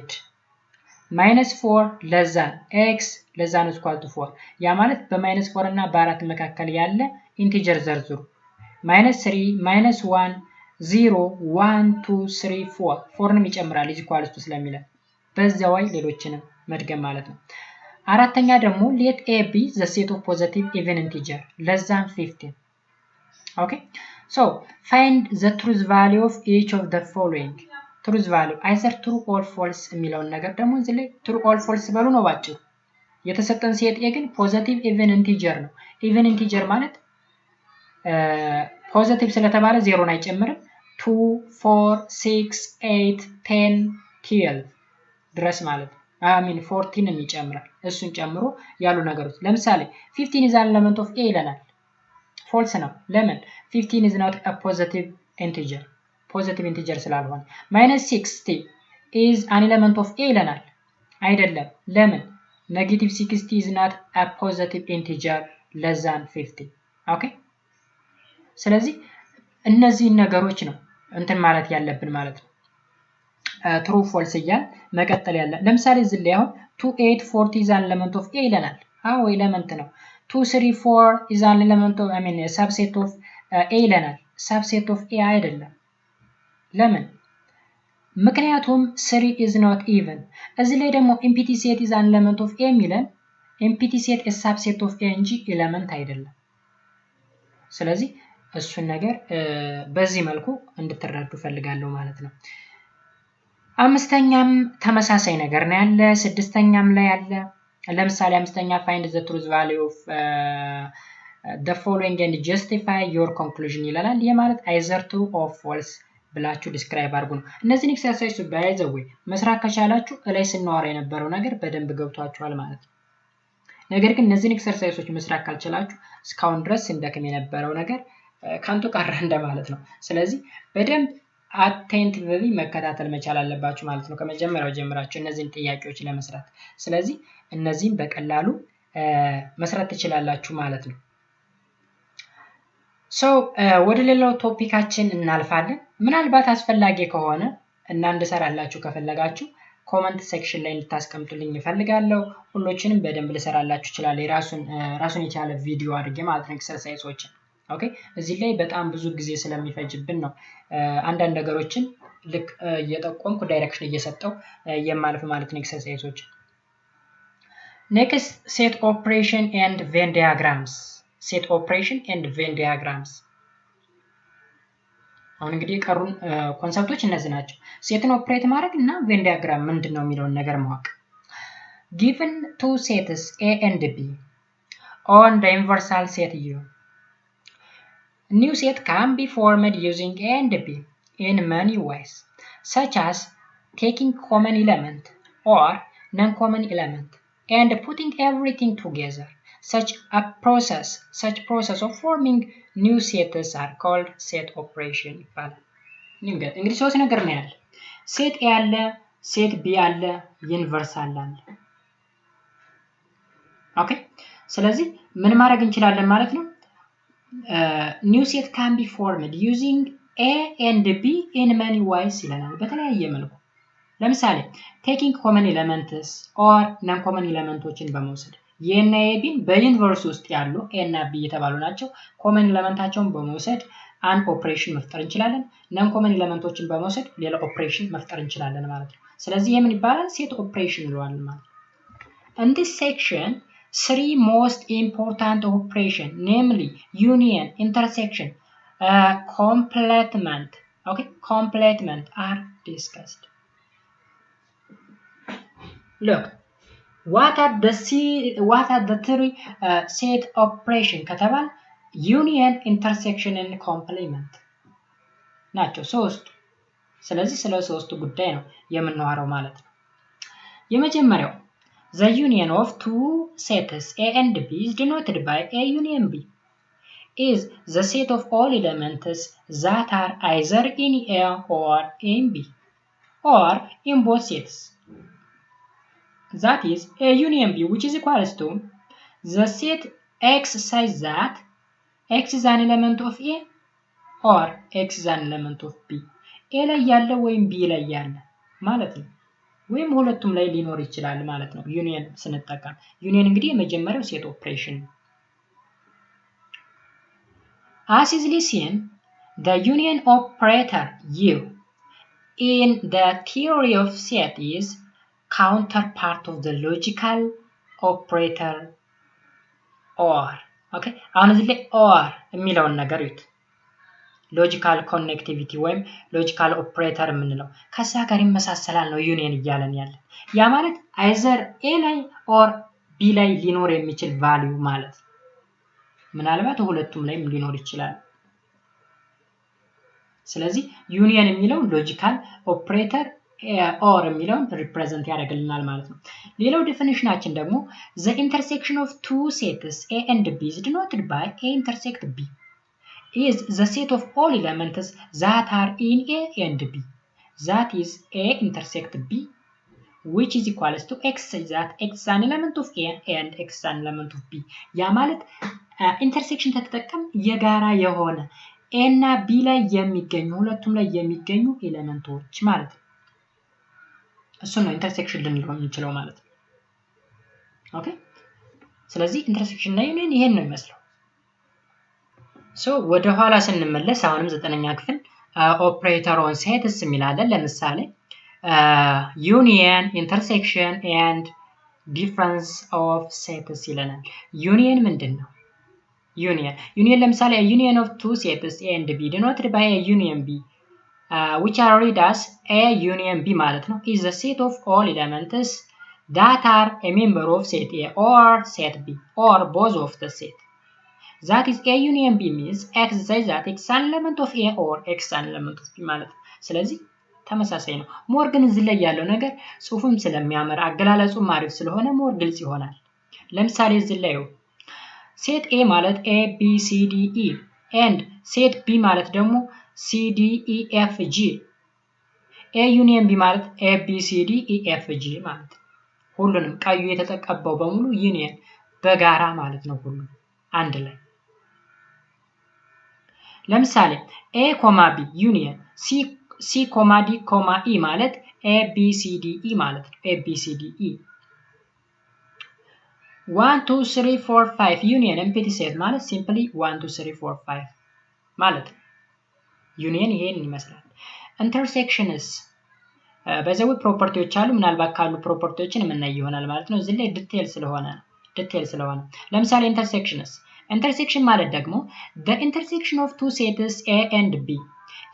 Speaker 1: -4 less than x less than or equal to 4 ያ ማለት በ-4 እና በ4 መካከል ያለ ኢንቲጀር ዘርዝሩ -3 -1 0 1 2 3 4 4ንም ይጨምራል is equal to ስለሚለን በዛው ላይ ሌሎችንም መድገም ማለት ነው አራተኛ ደግሞ let a be the set of positive even integer less than 15 okay so find the truth value of each of the following truth value either true or false የሚለውን ነገር ደግሞ እዚህ ላይ true or false በሉ ነው ባጭሩ የተሰጠን ሴት ግን positive even integer ነው even integer ማለት ፖዚቲቭ ስለተባለ 0 አይጨምርም 2 4 6 8 10 12 ድረስ ማለት I mean 14 የሚጨምራል እሱን ጨምሮ ያሉ ነገሮች ለምሳሌ 15 is an element of a ይለናል false ነው ለምን 15 is not a positive integer ስላልሆነ -60 is an element of a ይለናል አይደለም ለምን negative 60 is not a positive integer less than 50 okay ስለዚህ እነዚህ ነገሮች ነው እንትን ማለት ያለብን ማለት ነው true false እያል መቀጠል ያለ ለምሳሌ እዚህ ላይ አሁን 2 8 40 is an element of a ይለናል አዎ ኤሌመንት ነው 2 3 4 is an element of I mean a subset of a ይለናል subset of a አይደለም ለምን ምክንያቱም 3 is not even እዚህ ላይ ደግሞ empty set is an element of a የሚለን empty set is subset of a እንጂ ኤሌመንት አይደለም ስለዚህ እሱን ነገር በዚህ መልኩ እንድትረዱ ፈልጋለሁ ማለት ነው አምስተኛም ተመሳሳይ ነገር ነው ያለ ስድስተኛም ላይ ያለ ለምሳሌ አምስተኛ find the truth value of the following and justify your conclusion ይላል ይሄ ማለት either true or false ብላችሁ ዲስክራይብ አድርጉ ነው እነዚህን ኤክሰርሳይዝ ባይዘው መስራት ከቻላችሁ ላይ ስናወራ የነበረው ነገር በደንብ ገብቷችኋል ማለት ነው ነገር ግን እነዚህን ኤክሰርሳይዞች መስራት ካልቻላችሁ እስካሁን ድረስ እንደከም የነበረው ነገር ካንቱ ቀረ እንደማለት ነው ስለዚህ በደንብ attentively መከታተል መቻል አለባችሁ ማለት ነው ከመጀመሪያው ጀምራችሁ እነዚህን ጥያቄዎች ለመስራት ስለዚህ እነዚህን በቀላሉ መስራት ትችላላችሁ ማለት ነው so ወደ ሌላው ቶፒካችን እናልፋለን ምናልባት አስፈላጊ ከሆነ እና እንድሰራላችሁ ከፈለጋችሁ ኮሜንት ሴክሽን ላይ እንድታስቀምጡልኝ እፈልጋለሁ ሁሎችንም በደንብ ልሰራላችሁ ይችላል ራሱን የቻለ ቪዲዮ አድርጌ ማለት ነው ኤክሰርሳይዞችን ኦኬ እዚህ ላይ በጣም ብዙ ጊዜ ስለሚፈጅብን ነው አንዳንድ ነገሮችን ልክ እየጠቆምኩ ዳይሬክሽን እየሰጠው የማልፍ ማለት ነው ኤክሰርሳይዞች next set operation and Venn diagrams አሁን እንግዲህ ቀሩን ኮንሰፕቶች እነዚህ ናቸው ሴትን ኦፕሬት ማድረግ እና Venn diagram ምንድነው የሚለውን ነገር ማወቅ given two sets A and B on the universal set U new set can be formed using A and B in many ways, such as taking common element or non-common element and putting everything together. Such process of forming new sets are called set operation. እንግዲህ ሶስት ነገር ነው ያለ ሴት A አለ ሴት B አለ ዩኒቨርሳል አለ ኦኬ ስለዚህ ምን ማድረግ እንችላለን ማለት ነው new set can be formed using A and B in many ways ይለናል በተለያየ መልኩ ለምሳሌ taking common elements or non common elemenቶችን በመውሰድ A እና B በዩኒቨርስ ውስጥ ያሉ A እና B የተባሉ ናቸው common elementaቸውን በመውሰድ አንድ ኦፕሬሽን መፍጠር እንችላለን non common elemenቶችን በመውሰድ ሌላ ኦፕሬሽን መፍጠር እንችላለን ማለት ነው ስለዚህ ምን ይባላል ሴት ኦፕሬሽን ይለዋል ማለት In this section three most important operations namely union intersection complement are discussed Look what are the three set operation ከተባል union intersection and complement ናቸው ሶስቱ ስለዚህ ስለ ሶስቱ ጉዳይ ነው የምናወራው ማለት ነው የመጀመሪያው The union of two sets A and B is denoted by A union B is the set of all elements that are either in A or in B or in both sets. That is A union B which is equals to the set X such that X is an element of A or X is an element of B. A ላይ ያለ ወይም B ላይ ያለ ማለት ነው ወይም ሁለቱም ላይ ሊኖር ይችላል ማለት ነው ዩኒየን ስንጠቀም ዩኒየን እንግዲህ የመጀመሪያው ሴት ኦፕሬሽን As is seen the union operator U in the theory of set is counterpart of the logical operator OR okay አሁን እዚህ ላይ OR የሚለውን ነገር ይዩት ሎጂካል ኮኔክቲቪቲ ወይም ሎጂካል ኦፕሬተር የምንለው ከዛ ጋር ይመሳሰላል ነው ዩኒየን እያለን ያለ ያ ማለት አይዘር A ላይ or B ላይ ሊኖር የሚችል ቫልዩ ማለት ምናልባት ሁለቱም ላይ ሊኖር ይችላል ስለዚህ ዩኒየን የሚለው ሎጂካል ኦፕሬተር or የሚለውን ሪፕሬዘንት ያደርግልናል ማለት ነው ሌላው ዴፊኒሽናችን ደግሞ the intersection of two sets A and B is denoted by A intersect B is the set of all elements that are in A and B. That is A intersect B, which is equals to X such that X is an element of A and X is an element of B. ያ ማለት ኢንተርሴክሽን ተጠቀም የጋራ የሆነ A እና B ላይ የሚገኙ ሁለቱም ላይ የሚገኙ ኤሌመንቶች ማለት ነው እሱ ነው ኢንተርሴክሽን ልንለው የምንችለው ማለት ነው ኦኬ ስለዚህ ኢንተርሴክሽን እና ዩኒየን ይሄን ነው የሚመስለው So ወደ ኋላ ስንመለስ አሁንም 9ኛ ክፍል ኦፕሬተር ኦን ሴትስ የሚላለን ለምሳሌ ዩኒየን ኢንተርሴክሽን ኤንድ ዲፈረንስ ኦፍ ሴትስ ይለናል ዩኒየን ምንድነው ዩኒየን ለምሳሌ ዩኒየን ኦፍ two sets A and B denoted by A union B which are read as A union B ማለት ነው is the set of all elements that are a member of set A or set B or both of the set That is A union B means X says that X is an element of A or X is an element of B ማለት ስለዚህ ተመሳሳይ ነው ሞር ግን እዚህ ላይ ያለው ነገር ጽሁፉም ስለሚያመር አገላለጹ ማሪፍ ስለሆነ ሞር ግልጽ ይሆናል ለምሳሌ እዚህ ላይ ሴት A ማለት A B C D E and ሴት B ማለት ደግሞ C D E F G A union B ማለት A B C D E F G ማለት ሁሉንም ቀዩ የተጠቀበው በሙሉ ዩኒየን በጋራ ማለት ነው ሁሉ አንድ ላይ ለምሳሌ A, B ዩኒየን C, D, E ማለት A B C D E ማለት ነው A B C D E 1 2 3 4 5 ዩኒየን ኤምፕቲ ሴት ማለት ሲምፕሊ 1 2 3 4 5 ማለት ነው ዩኒየን ይሄን ይመስላል ኢንተርሴክሽንስ በዘው ፕሮፐርቲዎች አሉ ምናልባት ካሉ ፕሮፐርቲዎችን የምናይ ይሆናል ማለት ነው እዚህ ላይ ዲቴል ስለሆነ ለምሳሌ Intersection ማለት ደግሞ the intersection of two sets A and B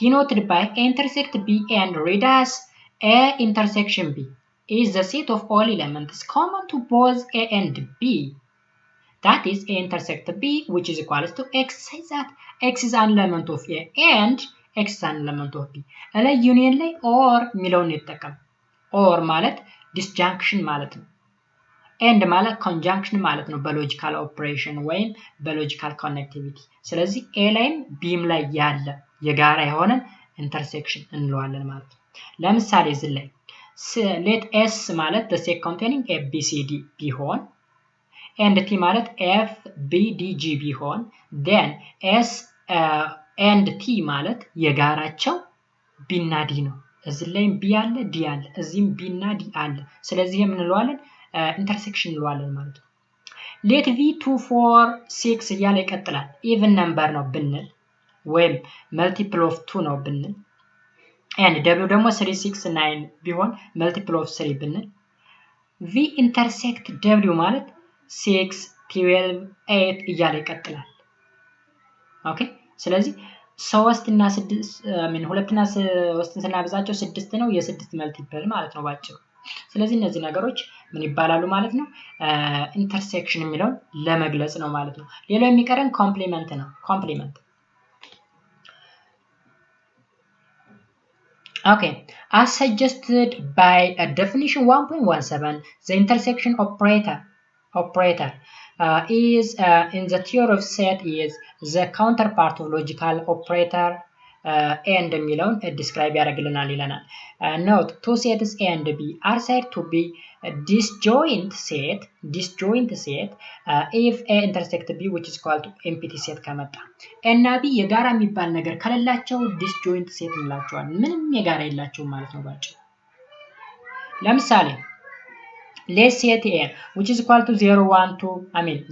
Speaker 1: denoted by A intersect B and read as A intersection B is the set of all elements common to both A and B. That is A intersect B which is equals to X says that X is an element of A and X is an element of B. እላይ ዩኒየን ላይ or ሚለውን እንጠቀም or ማለት disjunction ማለት ነው ኤንድ ማለት ኮንጃንክሽን ማለት ነው በሎጂካል ኦፕሬሽን ወይም በሎጂካል ኮኔክቲቪቲ ስለዚህ A ላይም Bም ላይ ያለ የጋራ የሆነ ኢንተርሴክሽን እንለዋለን ማለት ነው ለምሳሌ እዚህ ላይ let S ማለት the set containing A B C D ቢሆን and T ማለት F B D G ቢሆን then S and t ማለት የጋራቸው b እና d ነው። እዚህ ላይም b አለ d አለ፣ እዚህም b እና d አለ። ስለዚህ ምን እንለዋለን? ኢንተርሴክሽን እንለዋለን ማለት ነው። let v 2 4 6 እያለ ይቀጥላል። ኢቭን ነምበር ነው ብንል ወይም መልቲፕል ኦፍ 2 ነው ብንል and w ደግሞ 3 6 9 ቢሆን መልቲፕል ኦፍ 3 ብንል v intersect w ማለት 6 12 8 እያለ ይቀጥላል። ኦኬ ስለዚህ 3 እና 6 2 እና 3 ስናበዛቸው 6 ነው፣ የ6 መልቲፕል ማለት ነው ባጭሩ። ስለዚህ እነዚህ ነገሮች ምን ይባላሉ ማለት ነው? ኢንተርሴክሽን የሚለውን ለመግለጽ ነው ማለት ነው። ሌላው የሚቀረን ኮምፕሊመንት ነው። ኮምፕሊመንት okay, as suggested by definition 1.17, the intersection operator is in the theory of set is the counterpart of logical operator and የሚለውን describe ያደርግልናል ይለናል። note two sets A and B are said to be disjoint set if A intersect B which is called empty set ከመጣ እና B የጋራ የሚባል ነገር ከሌላቸው disjoint set እንላቸዋለን። ምንም የጋራ የላቸውም ማለት ነው ባጭሩ። ለምሳሌ let's set A which is equal to 0 1 2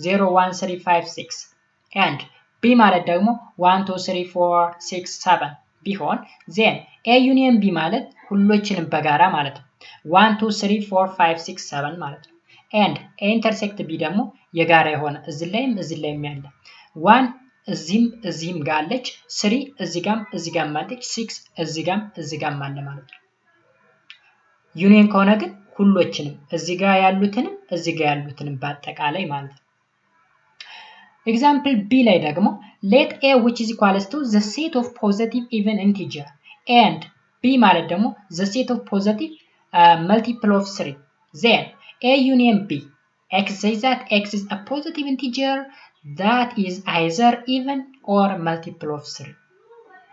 Speaker 1: 0 1 3 5 6 and B ማለት ደግሞ 1 2 3 4 6 7 ቢሆን then A union B ማለት ሁሎችንም በጋራ ማለት ነው 1 2 3 4 5 6 7 ማለት ነው and A intersect B ደግሞ የጋራ የሆነ እዚህ ላይም ያለ 1 እዚህም ጋር አለች 3 እዚህ ጋር አለች 6 እዚህ ጋር አለ ማለት ነው። ዩኒየን ከሆነ ግን ሁሎችንም እዚህ ጋር ያሉትንም በአጠቃላይ ማለት ነው። ኤግዛምፕል B ላይ ደግሞ let A which is equals to the set of positive even integer and B ማለት ደግሞ the set of positive multiple of 3 then A union B x says that x is a positive integer that is either even or multiple of 3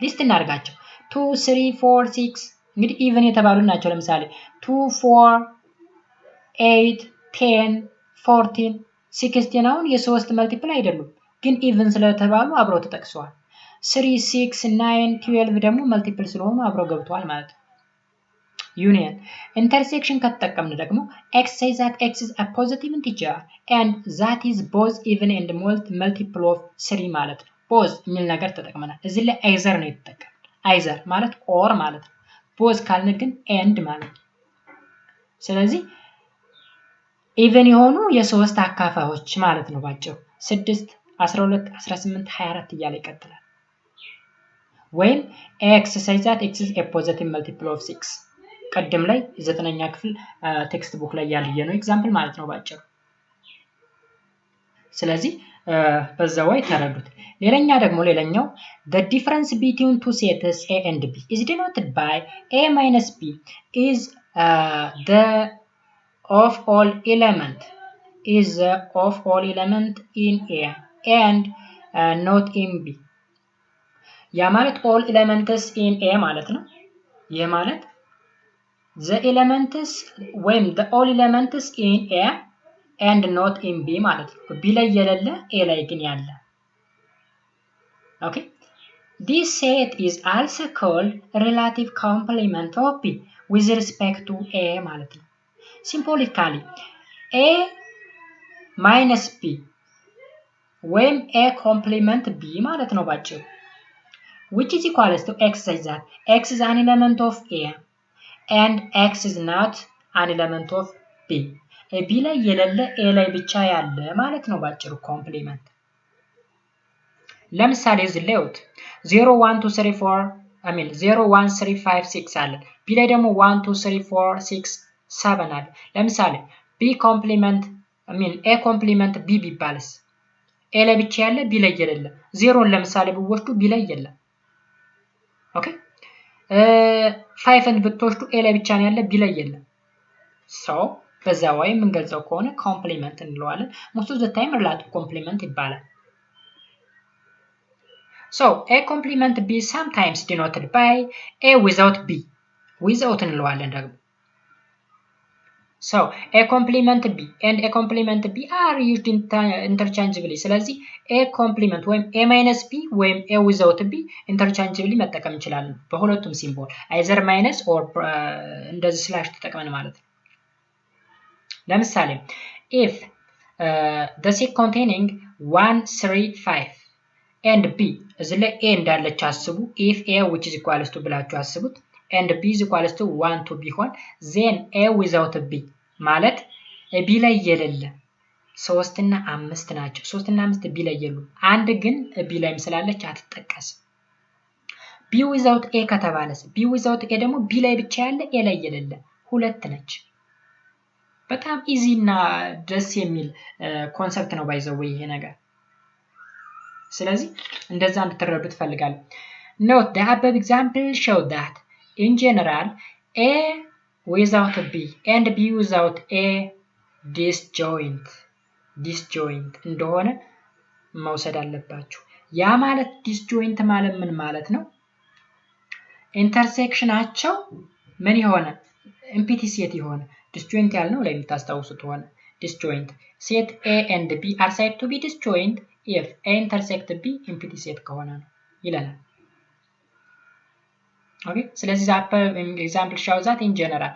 Speaker 1: ሊስት እናድርጋቸው 2 3 4 6 እንግዲህ even የተባሉ ናቸው። ለምሳሌ 2 4 8 10 14 16 አሁን የሶስት መልቲፕል አይደሉም ግን ኢቭን ስለተባሉ አብረው ተጠቅሰዋል። 3 6 9 12 ደግሞ መልቲፕል ስለሆኑ አብረው ገብተዋል ማለት ነው። ዩኒየን ኢንተርሴክሽን ከተጠቀምን ደግሞ x says that x is a positive integer and that is both even and multiple of 3 ማለት ነው። both የሚል ነገር ተጠቅመናል። እዚህ ላይ either ነው የተጠቀምነው። either ማለት or ማለት ነው። both ካልን ግን and ማለት ነው። ስለዚህ ኢቨን የሆኑ የሶስት አካፋዮች ማለት ነው ባጭሩ 6 12 18 24 እያለ ይቀጥላል። ወይም x says that x is a positive multiple of 6 ቀደም ላይ 9ኛ ክፍል ቴክስት ቡክ ላይ ያለየ ነው ኤግዛምፕል ማለት ነው ባጭሩ። ስለዚህ በዛው ላይ ተረዱት። ሌላኛው the difference between two sets A and B is denoted by A minus B is the of all element in A and not in B ያ ማለት all elements in A ማለት ነው። ያ ማለት the elements ወይም the all elements in A and not in B ማለት ነው። B ላይ የሌለ A ላይ ግን ያለ ኦኬ this set is also called relative complement of B with respect to A ማለት ነው። symbolically A minus B ወይም A complement B ማለት ነው ባጭሩ which is equals to x says that x is an element of A and x is not an element of B B ላይ የሌለ A ላይ ብቻ ያለ ማለት ነው ባጭሩ complement። ለምሳሌ እዚህ ላይ 0 1 2 3 4 0 1 3 5 6 አለ B ላይ ደግሞ 1 2 3 4 6 7 አለ። ለምሳሌ B complement A complement B ቢባልስ A ላይ ብቻ ያለ B ላይ የሌለ 0ን ለምሳሌ ብወስዱ B ላይ የለም። ኦኬ 5ን ብትወስዱ A ላይ ብቻ ነው ያለ B ላይ የለም። በዛ ወይ የምንገልጸው ከሆነ ኮምፕሊመንት እንለዋለን። most of the time relative complement ይባላል። so A complement B sometimes denoted by A without B without እንለዋለን ደግሞ So a complement b and a complement b are used interchangeably. ስለዚህ a complement ወይም a minus b ወይም a without b interchangeably መጠቀም እንችላለን በሁለቱም ሲምቦል either minus or እንደዚህ ስላሽ ተጠቅመን ማለት ነው። ለምሳሌ if the set containing 1 3 5 and b እዚህ ላይ a እንዳለች አስቡ if a which is equals to ብላችሁ አስቡት and b is equals to 1 to ቢሆን then a without b ማለት b ላይ የሌለ 3 እና 5 ናቸው 3 እና 5 b ላይ የሉ አንድ ግን b ላይ ስላለች አትጠቀስም b without a ከተባለስ b without a ደግሞ b ላይ ብቻ ያለ a ላይ የሌለ ሁለት ነች በጣም ኢዚ እና ደስ የሚል ኮንሰፕት ነው ባይዘው ይሄ ነገር ስለዚህ እንደዛ እንድትረዱት ፈልጋለሁ note the above example show that in general a without b and b without a disjoint እንደሆነ መውሰድ አለባችሁ ያ ማለት disjoint ማለት ምን ማለት ነው ኢንተርሴክሽናቸው ምን ይሆነ empty set ይሆነ disjoint ያልነው ላይ የምታስታውሱት ሆነ disjoint set a and b are said to be disjoint if a intersect b empty set ከሆነ ነው ይለናል okay ስለዚህ example shows that in general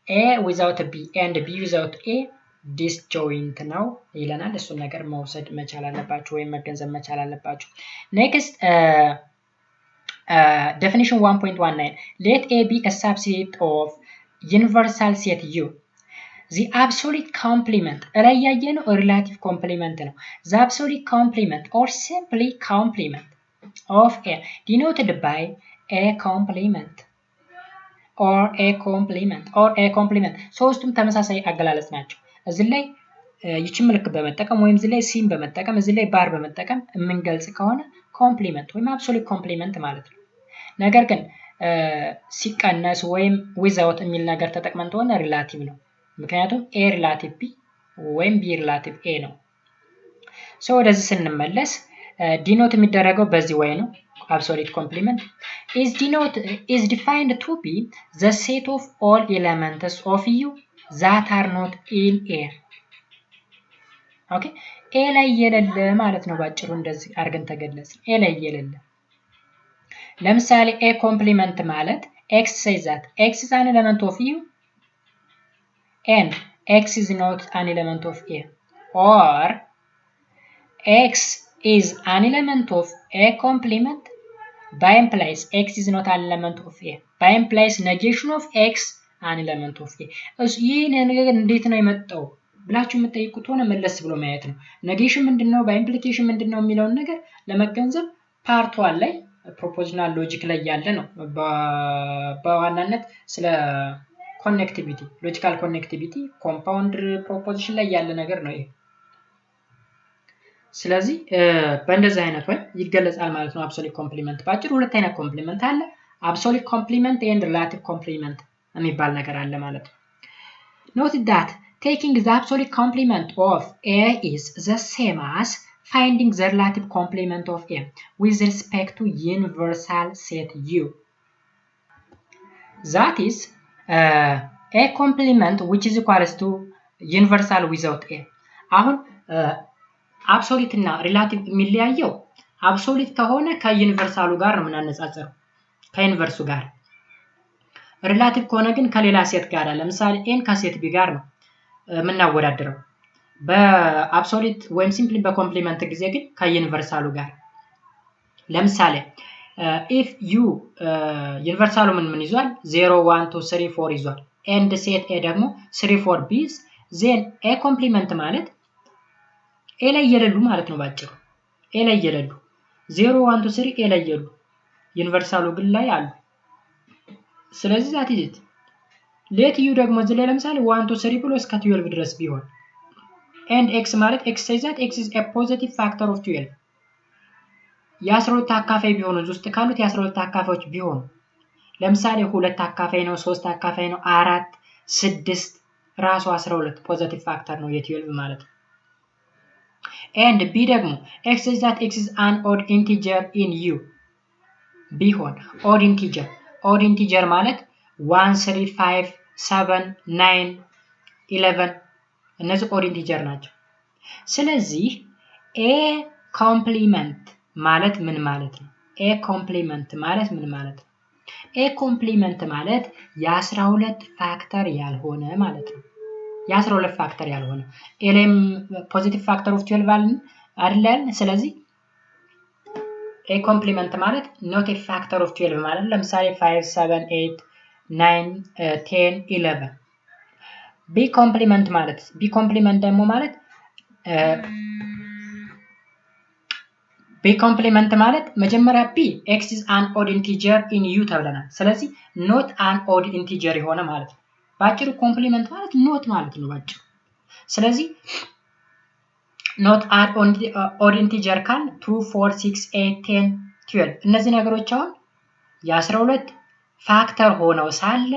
Speaker 1: a without b and b without a disjoint ነው ይለናል እሱን ነገር መውሰድ መቻል አለባችሁ ወይም መገንዘብ መቻል አለባችሁ next definition 1.19 let a be a subset of universal set u the absolute complement ላይ ያየነው relative complement ነው the absolute complement or simply complement of a denoted by a complement or a complement ሶስቱም ተመሳሳይ አገላለጽ ናቸው እዚህ ላይ ይቺ ምልክት በመጠቀም ወይም እዚህ ላይ ሲም በመጠቀም እዚህ ላይ ባር በመጠቀም የምንገልጽ ከሆነ ኮምፕሊመንት ወይም አብሶሉት ኮምፕሊመንት ማለት ነው ነገር ግን ሲቀነስ ወይም without የሚል ነገር ተጠቅመን ተሆነ ሪላቲቭ ነው ምክንያቱም a ሪላቲቭ b ወይም b ሪላቲቭ a ነው ሶ ወደዚህ ስንመለስ ዲኖት የሚደረገው በዚህ ወይ ነው absolute complement is defined to be the set of all elements of u that are not in a okay a ላይ የሌለ ማለት ነው ባጭሩ እንደዚህ አርገን ተገለጽ a ላይ የሌለ ለምሳሌ a complement ማለት x says that x is an element of u and x is not an element of a or x is an element of a complement by implies x is not an element of a by implies negation of x an element of a ይሄን ነገር እንዴት ነው የመጣው ብላችሁ የምትጠይቁት ሆነ መለስ ብሎ ማየት ነው negation ምንድነው by implication ምንድነው የሚለው ነገር ለመገንዘብ ፓርት 1 ላይ ፕሮፖዚሽናል ሎጂክ ላይ ያለ ነው በዋናነት ስለ ኮኔክቲቪቲ ሎጂካል ኮኔክቲቪቲ ኮምፓውንድ ፕሮፖዚሽን ላይ ያለ ነገር ነው ይሄ ስለዚህ በእንደዚህ አይነት ወይ ይገለጻል ማለት ነው አብሶሉት ኮምፕሊመንት ባጭሩ ሁለት አይነት ኮምፕሊመንት አለ አብሶሉት ኮምፕሊመንት ኤንድ ሪላቲቭ ኮምፕሊመንት የሚባል ነገር አለ ማለት ነው note that taking the absolute complement of a is the same as finding the relative complement of a with respect to universal set u that is a complement which is equals to universal without a አሁን አብሶሉት እና ሪላቲቭ የሚለያየው አብሶሉት ከሆነ ከዩኒቨርሳሉ ጋር ነው የምናነጻጽረው ከዩኒቨርሱ ጋር ሪላቲቭ ከሆነ ግን ከሌላ ሴት ጋር ለምሳሌ n ከሴት b ጋር ነው የምናወዳድረው በአብሶሉት ወይም ሲምፕሊ በኮምፕሊመንት ጊዜ ግን ከዩኒቨርሳሉ ጋር ለምሳሌ if u ዩኒቨርሳሉ ምን ይዟል 0 1 2 3 4 ይዟል and set a ደግሞ 3 4 b then a complement ማለት a ላይ የሌሉ ማለት ነው ባጭሩ a ላይ የሌሉ 0 1 2 3 a ላይ የሌሉ ዩኒቨርሳሉ ግን ላይ አሉ ስለዚህ that is it let u ደግሞ እዚህ ላይ ለምሳሌ 1 2 3 ብሎ እስከ 12 ድረስ ቢሆን and x ማለት x says that x is a positive factor of 12 የ12 አካፋይ ቢሆኑ ውስጥ ካሉት የ12 አካፋዮች ቢሆኑ ለምሳሌ 2 አካፋይ ነው 3 አካፋይ ነው 4 6 ራሱ 12 ፖዚቲቭ ፋክተር ነው የ12 ማለት ነው and b ደግሞ x says that x is an odd integer in u ቢሆን odd integer ማለት 1 3 5 7 9 11 እነዚህ ኦድ ኢንቲጀር ናቸው። ስለዚህ a ኮምፕሊመንት ማለት ምን ማለት ነው? a ኮምፕሊመንት ማለት ምን ማለት ነው? a ኮምፕሊመንት ማለት የ12 ፋክተር ያልሆነ ማለት ነው። የ12 ፋክተር ያልሆነ ኤለም ፖዚቲቭ ፋክተር ኦፍ 12 አይደል? ስለዚህ a ኮምፕሊመንት ማለት not a factor of 12 ማለት ለምሳሌ 5 7 8 9 10 11 b ኮምፕሊመንት ማለት b ኮምፕሊመንት ደግሞ ማለት b ኮምፕሊመንት ማለት መጀመሪያ b x is an odd integer in u ተብለናል። ስለዚህ not an odd integer የሆነ ማለት ነው። ባጭሩ ኮምፕሊመንት ማለት not ማለት ነው ባጭሩ። ስለዚህ not an odd integer ካል 2 4 6 8 10 12 እነዚህ ነገሮች አሁን የ12 ፋክተር ሆነው ሳለ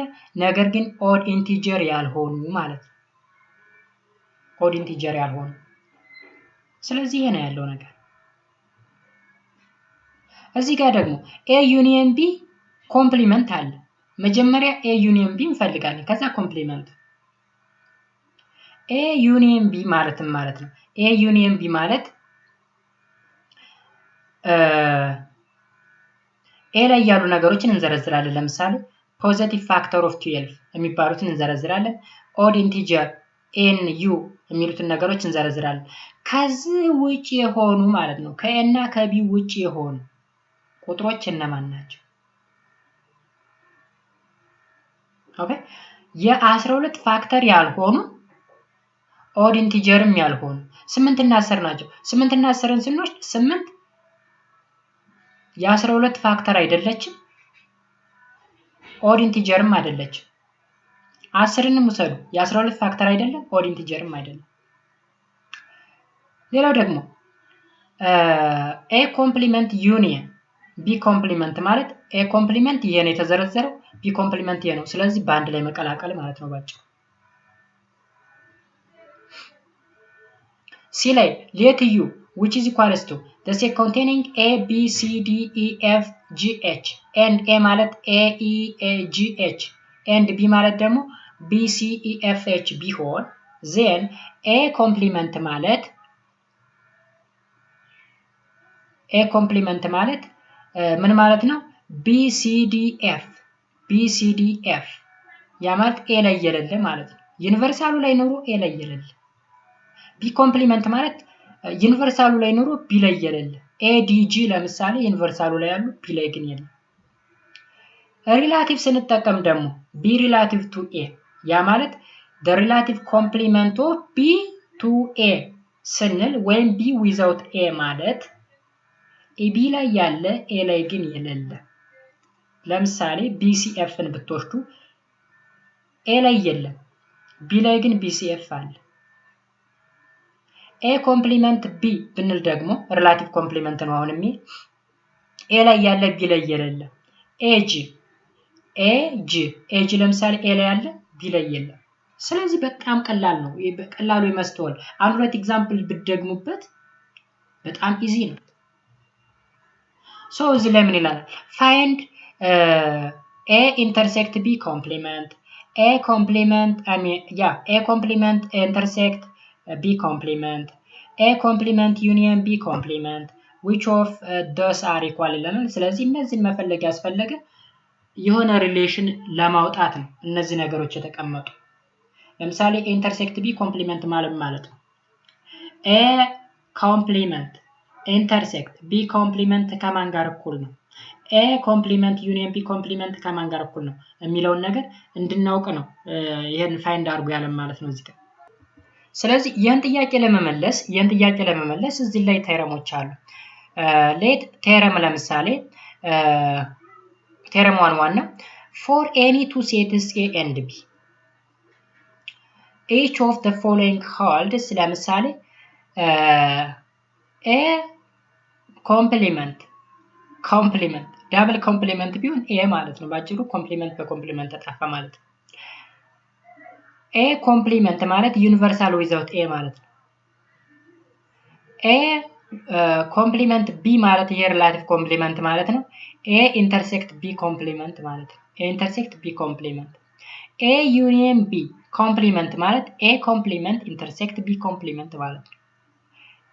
Speaker 1: ነገር ግን odd integer ያልሆኑ ማለት ነው። odd integer ያልሆኑ። ስለዚህ ይሄ ነው ያለው ነገር። እዚህ ጋር ደግሞ a ዩኒየን b ኮምፕሊመንት አለ። መጀመሪያ a ዩኒየን b እንፈልጋለን ከዛ ኮምፕሊመንት a ዩኒየን b ማለት ነው። a ዩኒየን b ማለት a ላይ ያሉ ነገሮችን እንዘረዝራለን። ለምሳሌ ፖዚቲቭ ፋክተር ኦፍ 12 የሚባሉትን እንዘረዝራለን። ኦድ ኢንቲጀር n u የሚሉትን ነገሮች እንዘረዝራለን። ከዚህ ውጪ የሆኑ ማለት ነው ከa እና ከb ውጪ የሆኑ ቁጥሮች እነማን ናቸው? ኦኬ የ12 ፋክተር ያልሆኑ ኦድ ኢንቲጀርም ያልሆኑ 8 እና 10 ናቸው። 8 እና 10ን ስንወስድ 8 የ12 ፋክተር አይደለችም፣ ኦድ ኢንቲጀርም አይደለችም። 10ንም ውሰዱ የ12 ፋክተር አይደለም፣ ኦድ ኢንቲጀርም አይደለም። ሌላው ደግሞ a ኮምፕሊመንት ዩኒየን b ኮምፕሊመንት ማለት a ኮምፕሊመንት ይሄ ነው የተዘረዘረው፣ b ኮምፕሊመንት ይሄ ነው። ስለዚህ በአንድ ላይ መቀላቀል ማለት ነው ባጭሩ። c ላይ let u which is equals to the set containing a b c d e f g h and a ማለት a e a g h and b ማለት ደግሞ b c e f h ቢሆን then a ኮምፕሊመንት ማለት ምን ማለት ነው? BCDF ያ ማለት a ላይ የሌለ ማለት ነው። ዩኒቨርሳሉ ላይ ኖሮ a ላይ የሌለ። b ኮምፕሊመንት ማለት ዩኒቨርሳሉ ላይ ኖሮ b ላይ የሌለ። ADG ለምሳሌ ዩኒቨርሳሉ ላይ ያሉ b ላይ ግን የለም። ሪላቲቭ ስንጠቀም ደግሞ b ሪላቲቭ to a ያ ማለት the relative complement of b to a ስንል ወይም b without a ማለት b ላይ ያለ a ላይ ግን የሌለ። ለምሳሌ BCFን ብትወስዱ a ላይ የለም b ላይ ግን BCF አለ። a ኮምፕሊመንት b ብንል ደግሞ ሪላቲቭ ኮምፕሊመንት ነው። አሁንም a ላይ ያለ b ላይ የሌለ። AG ለምሳሌ a ላይ ያለ b ላይ የለም። ስለዚህ በጣም ቀላል ነው። በቀላሉ ይመስላል። አንድ ሁለት ኤግዛምፕል ብትደግሙበት በጣም ኢዚ ነው። ሶ እዚህ ላይ ምን ይላል? find a intersect b complement a complement intersect b complement a complement union b complement which of those are equal ይላል። ስለዚህ እነዚህን መፈለግ ያስፈልገ የሆነ ሪሌሽን ለማውጣት ነው እነዚህ ነገሮች የተቀመጡ። ለምሳሌ ኢንተርሴክት b ኮምፕሊመንት ማለት ነው a ኮምፕሊመንት ኢንተርሴክት b ኮምፕሊመንት ከማን ጋር እኩል ነው? a ኮምፕሊመንት ዩኒየን b ኮምፕሊመንት ከማን ጋር እኩል ነው የሚለውን ነገር እንድናውቅ ነው ይሄን ፋይንድ አድርጉ ያለን ማለት ነው እዚህ ጋር። ስለዚህ ይሄን ጥያቄ ለመመለስ እዚህ ላይ ቴረሞች አሉ። ሌት ቴረም ለምሳሌ ቴረም 1 ነው for any two sets a and b each of the following holds ለምሳሌ a ኮምፕሊመንት ዳብል ኮምፕሊመንት ቢሆን a ማለት ነው ባጭሩ። ኮምፕሊመንት በኮምፕሊመንት ተጣፋ ማለት ነው። a ኮምፕሊመንት ማለት ዩኒቨርሳል ዊዛውት a ማለት ነው። a ኮምፕሊመንት b ማለት ይሄ ሪላቲቭ ኮምፕሊመንት ማለት ነው። a ኢንተርሴክት b ኮምፕሊመንት ማለት ነው። a ኢንተርሴክት b ኮምፕሊመንት A union B ኮምፕሊመንት ማለት A ኮምፕሊመንት ኢንተርሴክት B ኮምፕሊመንት ማለት ነው።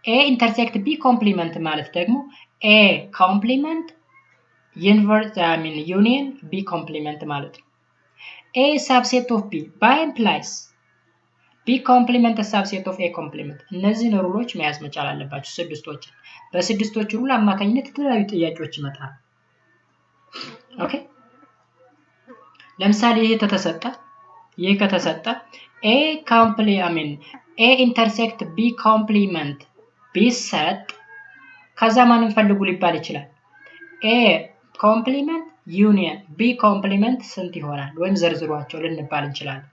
Speaker 1: A ኢንተርሴክት B ኮምፕሊመንት ማለት ደግሞ A ኮምፕሊመንት ዩኒየን B ኮምፕሊመንት ማለት ነው። A subset of B by implies B ኮምፕሊመንት subset of A ኮምፕሊመንት። እነዚህን ሩሎች መያዝ መቻል አለባችሁ ስድስቶችን። በስድስቶቹ ሩል አማካኝነት የተለያዩ ጥያቄዎች ይመጣሉ። ኦኬ ለምሳሌ ይሄ ከተሰጠ A ኢንተርሴክት B ኮምፕሊመንት ቢሰጥ ከዛ ማንን ፈልጉ ሊባል ይችላል? A ኮምፕሊመንት ዩኒየን B ኮምፕሊመንት ስንት ይሆናል? ወይም ዘርዝሯቸው ልንባል እንችላለን።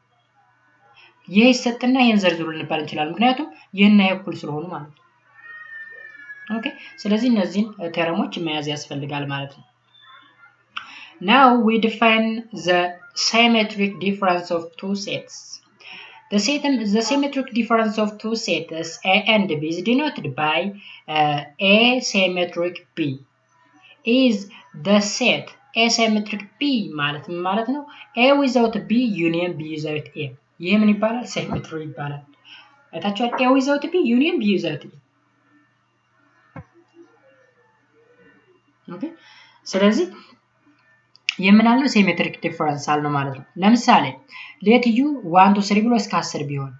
Speaker 1: ይሄ ይሰጥና ይሄን ዘርዝሩ ልንባል እንችላለን። ምክንያቱም ይሄና ይሄ እኩል ስለሆኑ ማለት ነው። ኦኬ ስለዚህ እነዚህን ተርሞች መያዝ ያስፈልጋል ማለት ነው። Now we define the symmetric difference of two sets. The symmetric difference of two sets A and B is denoted by A symmetric B is the set A symmetric B ማለት ነው A without B union B without A ይሄ ምን ይባላል? symmetry ይባላል። አይታችኋል? A without B union B without A ኦኬ ስለዚህ የምናለው ሲሜትሪክ ዲፈረንስ አለ ማለት ነው። ለምሳሌ ሌት ዩ 1 2 3 ብሎ እስከ 10 ቢሆን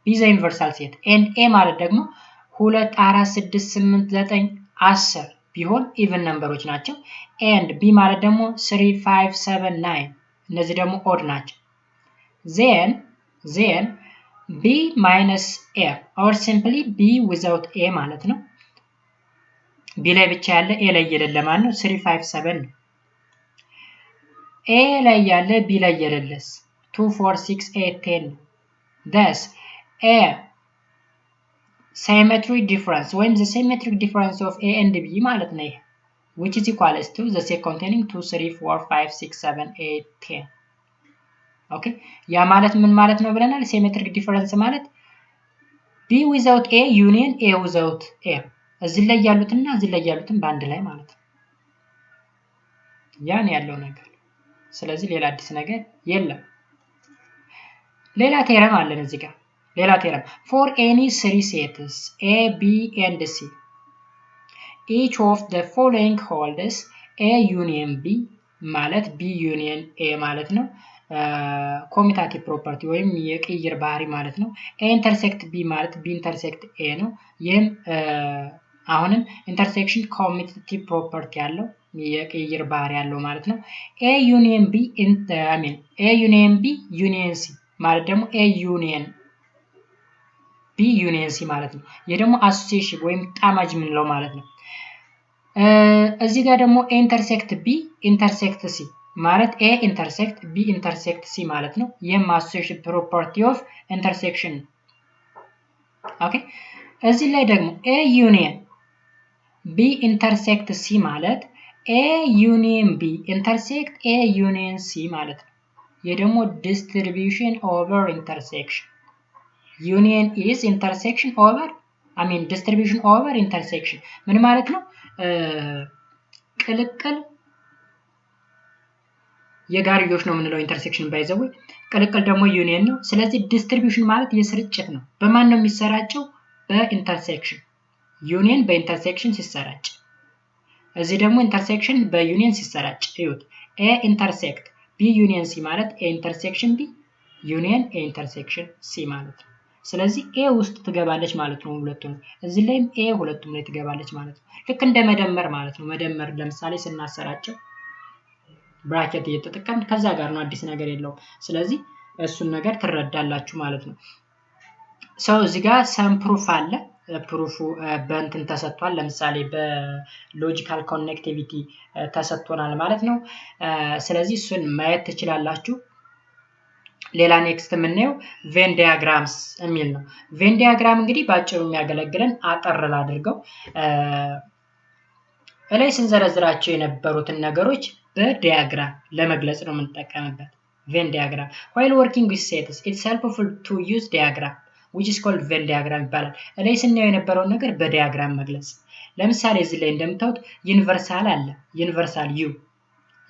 Speaker 1: B ዘ ዩኒቨርሳል ሴት ኤንድ A ማለት ደግሞ 2 4 6 8 9 10 ቢሆን ኢቭን ነምበሮች ናቸው። ኤንድ B ማለት ደግሞ 3 5 7 9 እነዚህ ደግሞ ኦድ ናቸው። ዜን B minus A or simply B without A ማለት ነው። B ላይ ብቻ ያለ A ላይ የሌለ ማለት ነው 3 5 7 ነው። A ላይ ያለ B ላይ የሌለስ 2 4 6 8 10 thus A symmetric difference ወይም the symmetric difference of A and B ማለት ነው which is equals to the set containing 2 3 4 5 6 7 8 10 ኦኬ ያ ማለት ምን ማለት ነው ብለናል? symmetric difference ማለት B without A union A without A እዚህ ላይ ያሉትና እዚህ ላይ ያሉትን በአንድ ላይ ማለት ነው። ያን ያለው ነገር ስለዚህ ሌላ አዲስ ነገር የለም። ሌላ ቴረም አለን እዚህ ጋር ሌላ ቴረም for any three sets A B and C each of the following holds A union B ማለት B union A ማለት ነው። ኮሚታቲቭ ፕሮፐርቲ ወይም የቅይር ባህሪ ማለት ነው። A intersect B ማለት B intersect A ነው። ይህም አሁንም ኢንተርሴክሽን ኮሚታቲቭ ፕሮፐርቲ ያለው የቅይር ባህሪ ያለው ማለት ነው። A union B A union B union C ማለት ደግሞ A union B union C ማለት ነው። ይሄ ደግሞ አሶሲዬሽን ወይም ጣማጅ የምንለው ማለት ነው። እዚህ ጋር ደግሞ A intersect B intersect C ማለት A intersect B intersect C ማለት ነው። ይሄም አሶሲዬሽን ፕሮፐርቲ ኦፍ ኢንተርሴክሽን ኦኬ እዚህ ላይ ደግሞ A union B intersect C ማለት A union B intersect A union C ማለት ነው። ይሄ ደግሞ distribution over intersection union is intersection over distribution over intersection ምን ማለት ነው? ቅልቅል የጋርዮሽ ነው የምንለው ኢንተርሴክሽን ባይዘው ቅልቅል ደግሞ ዩኒየን ነው። ስለዚህ ዲስትሪቢዩሽን ማለት የስርጭት ነው። በማን ነው የሚሰራጨው? በኢንተርሴክሽን ዩኒየን በኢንተርሴክሽን ሲሰራጭ እዚህ ደግሞ ኢንተርሴክሽን በዩኒየን ሲሰራጭ እዩት A intersect B union C ማለት A intersection B union A intersection C ማለት ነው። ስለዚህ A ውስጥ ትገባለች ማለት ነው ሁለቱም እዚህ ላይም A ሁለቱም ላይ ትገባለች ማለት ነው። ልክ እንደ መደመር ማለት ነው። መደመር ለምሳሌ ስናሰራጨው ብራኬት እየተጠቀምን ከዛ ጋር ነው አዲስ ነገር የለውም። ስለዚህ እሱን ነገር ትረዳላችሁ ማለት ነው። እዚህ ጋር ሰም ፕሩፍ አለ። ፕሩፉ በእንትን ተሰጥቷል። ለምሳሌ በሎጂካል ኮኔክቲቪቲ ተሰጥቶናል ማለት ነው። ስለዚህ እሱን ማየት ትችላላችሁ። ሌላ ኔክስት የምናየው ቬን ዲያግራምስ የሚል ነው። ቬን ዲያግራም እንግዲህ ባጭሩ የሚያገለግለን አጠር ላድርገው ላይ ስንዘረዝራቸው የነበሩትን ነገሮች በዲያግራም ለመግለጽ ነው የምንጠቀምበት። ቬን ዲያግራም while working with sets it's helpful to use diagram which is called Venn diagram ይባላል። ላይ ስናየው የነበረውን ነገር በዲያግራም መግለጽ። ለምሳሌ እዚህ ላይ እንደምታዩት ዩኒቨርሳል አለ። ዩኒቨርሳል U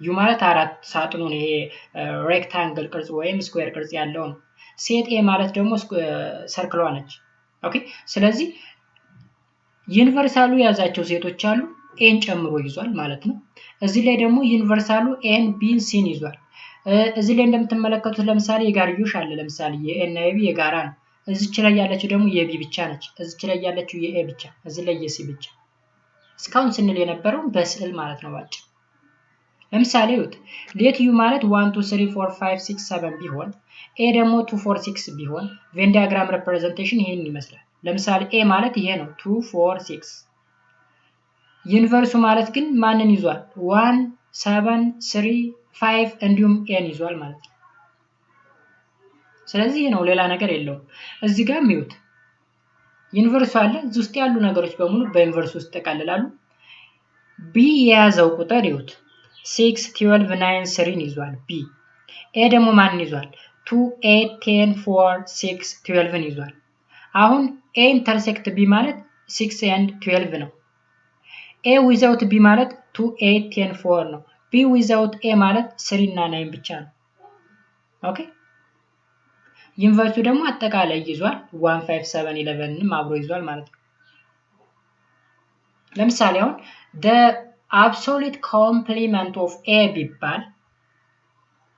Speaker 1: ዩ ማለት አራት ሳጥኑን ይሄ ሬክታንግል ቅርጽ ወይም ስኩዌር ቅርጽ ያለው ነው ሴት ኤ ማለት ደግሞ ሰርክሏ ነች ኦኬ ስለዚህ ዩኒቨርሳሉ ያዛቸው ሴቶች አሉ ኤን ጨምሮ ይዟል ማለት ነው እዚህ ላይ ደግሞ ዩኒቨርሳሉ ኤን ቢን ሲን ይዟል እዚህ ላይ እንደምትመለከቱት ለምሳሌ የጋርዮሽ አለ ለምሳሌ የኤ እና የቢ የጋራ ነው እዚች ላይ ያለችው ደግሞ የቢ ብቻ ነች እዚች ላይ ያለችው የኤ ብቻ እዚህ ላይ የሲ ብቻ እስካሁን ስንል የነበረው በስዕል ማለት ነው ባጭ ለምሳሌ ይሁት ሌት ዩ ማለት 1 2 3 4 5 6 7 ቢሆን ኤ ደግሞ 2 4 6 ቢሆን ቬን ዲያግራም ሪፕሬዘንቴሽን ይሄን ይመስላል ለምሳሌ ኤ ማለት ይሄ ነው 2 4 6 ዩኒቨርሱ ማለት ግን ማንን ይዟል 1 7 3 5 እንዲሁም ኤን ይዟል ማለት ነው ስለዚህ ነው ሌላ ነገር የለውም እዚህ ጋር ሚውት ዩኒቨርሱ አለ እዚህ ውስጥ ያሉ ነገሮች በሙሉ በዩኒቨርሱ ውስጥ ተቀልላሉ ቢ የያዘው ቁጥር ይሁት 6 12 9 3 ይዟል ቢ ኤ ደግሞ ማንን ይዟል 2 8 10 4 6 12 ይዟል አሁን ኤ ኢንተርሴክት ቢ ማለት 6 and 12 ነው ኤ ዊዛውት ቢ ማለት 2 8 10 4 ነው ቢ ዊዛውት ኤ ማለት 3 እና 9 ብቻ ነው ኦኬ ዩኒቨርሱ ደግሞ አጠቃላይ ይዟል 1 5 7 11 ንም አብሮ ይዟል ማለት ነው ለምሳሌ አሁን the absolute complement of a ቢባል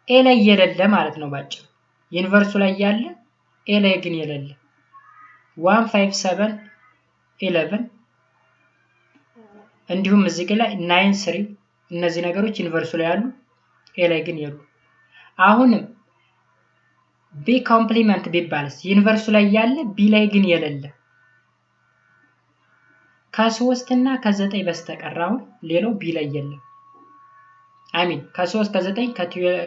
Speaker 1: ኤ ላይ የሌለ ማለት ነው ባጭ ዩኒቨርሱ ላይ ያለ ኤ ላይ ግን የሌለ 1 5 7 11 እንዲሁም እዚህ ላይ 9 3 እነዚህ ነገሮች ዩኒቨርሱ ላይ ያሉ ኤ ላይ ግን የሉ አሁንም ቢ ኮምፕሊመንት ቢባልስ ዩኒቨርሱ ላይ ያለ ቢ ላይ ግን የሌለ ከ3 እና ከ9 በስተቀር አሁን ሌላው ቢ ላይ የለም አሚን ከ3 ከ9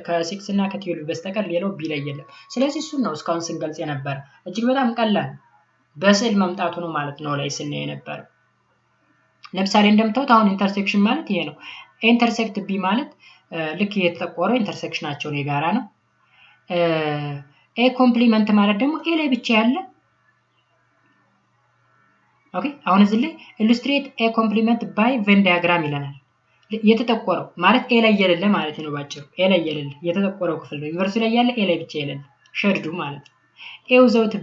Speaker 1: ከ6 እና ከ12 በስተቀር ሌላው ቢ ላይ የለም ስለዚህ እሱ ነው እስካሁን ስንገልጽ የነበረ እጅግ በጣም ቀላል በስዕል መምጣቱ ነው ማለት ነው ላይ ስንል የነበረ ለምሳሌ እንደምታውቁት አሁን ኢንተርሴክሽን ማለት ይሄ ነው ኢንተርሴክት ቢ ማለት ልክ የተቆረው ኢንተርሴክሽናቸው ነው የጋራ ነው ኤ ኮምፕሊመንት ማለት ደግሞ ኤ ላይ ብቻ ያለ ኦኬ አሁን እዚህ ላይ ኢሉስትሬት ኤ ኮምፕሊመንት ባይ ቬን ዲያግራም ይለናል የተጠቆረው ማለት ኤ ላይ የሌለ ማለት ነው ባጭሩ ኤ ላይ የሌለ የተጠቆረው ክፍል ነው ዩኒቨርሲቲ ላይ ያለ ኤ ላይ ብቻ የሌለ ሸርዱ ማለት ኤ ዊዛውት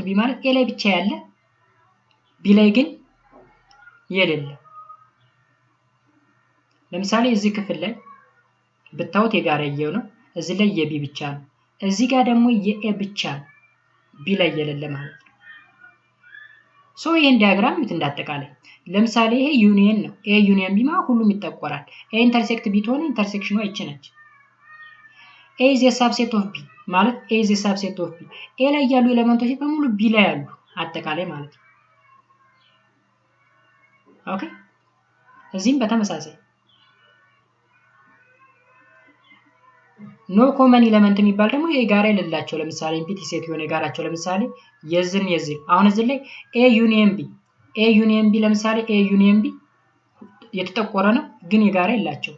Speaker 1: ቢ ማለት ኤ ላይ ብቻ ያለ ቢ ላይ ግን የሌለ ለምሳሌ እዚህ ክፍል ላይ ብታውት የጋራ ያየው ነው እዚህ ላይ የቢ ብቻ ነው እዚህ ጋር ደግሞ የኤ ብቻ ቢ ላይ የሌለ ማለት ነው ሶ ይሄን ዲያግራም እንዳጠቃላይ ለምሳሌ ይሄ ዩኒየን ነው ኤ ዩኒየን ቢ ማለት ሁሉም ይጠቆራል ኤ ኢንተርሴክት ቢ ተሆነ ኢንተርሴክሽኑ አይችነች ኤ ኢዝ ኤ ሳብሴት ኦፍ ቢ ማለት ኤ ኢዝ ኤ ሳብሴት ኦፍ ቢ ኤ ላይ ያሉ ኤሌመንቶች በሙሉ ቢ ላይ ያሉ አጠቃላይ ማለት ነው ኦኬ እዚህም በተመሳሳይ ኖ ኮመን ኤሌመንት የሚባል ደግሞ የጋራ የሌላቸው ለምሳሌ ኢምፒቲ ሴት የሆነ የጋራቸው ለምሳሌ የዚህ አሁን እዚህ ላይ ኤ ዩኒየን ቢ ለምሳሌ ኤ ዩኒየን ቢ የተጠቆረ ነው ግን የጋራ የላቸው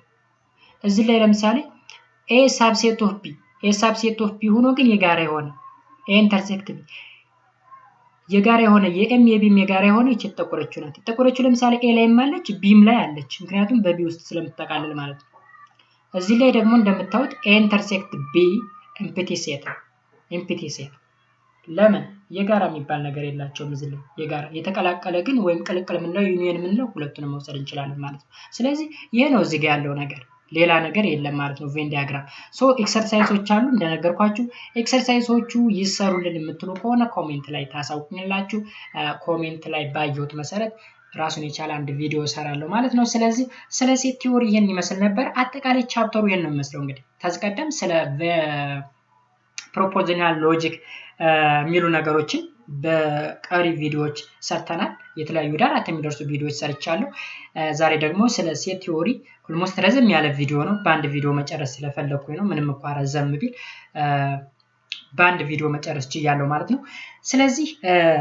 Speaker 1: እዚህ ላይ ለምሳሌ ኤ ሳብሴት ኦፍ ቢ ሆኖ ግን የጋራ የሆነ ኤ ኢንተርሴክት ቢ የጋራ የሆነ የኤም የቢም የጋራ የሆነ የተጠቆረችው ናት የተጠቆረችው ለምሳሌ ኤ ላይ ማለች ቢም ላይ አለች ምክንያቱም በቢ ውስጥ ስለምትጠቃለል ማለት ነው እዚህ ላይ ደግሞ እንደምታዩት ኤ ኢንተርሴክት ቢ ኢምፒቲ ሴት ለምን የጋራ የሚባል ነገር የላቸውም እዚህ ላይ የጋራ የተቀላቀለ ግን ወይም ቅልቅል ምንለው ዩኒየን ምንለው ሁለቱንም መውሰድ እንችላለን ማለት ነው ስለዚህ ይሄ ነው እዚህ ጋር ያለው ነገር ሌላ ነገር የለም ማለት ነው ቬን ዲያግራም ሶ ኤክሰርሳይሶች አሉ እንደነገርኳችሁ ኤክሰርሳይሶቹ ይሰሩልን የምትሉ ከሆነ ኮሜንት ላይ ታሳውቁኝላችሁ ኮሜንት ላይ ባየሁት መሰረት ራሱን የቻለ አንድ ቪዲዮ ሰራለሁ ማለት ነው ስለዚህ ስለ ሴት ቲዮሪ ይሄን ይመስል ነበር አጠቃላይ ቻፕተሩ ይሄን ነው የሚመስለው እንግዲህ ተዝቀደም ስለ ፕሮፖዚሽናል ሎጂክ የሚሉ ነገሮችን በቀሪ ቪዲዮዎች ሰርተናል የተለያዩ ዳራት የሚደርሱ ቪዲዮዎች ሰርቻለሁ ዛሬ ደግሞ ስለ ሴት ቲዮሪ ኦልሞስት ረዘም ያለ ቪዲዮ ነው በአንድ ቪዲዮ መጨረስ ስለፈለኩኝ ነው ምንም እንኳን ረዘም ቢል በአንድ ቪዲዮ መጨረስ ችያለሁ ማለት ነው ስለዚህ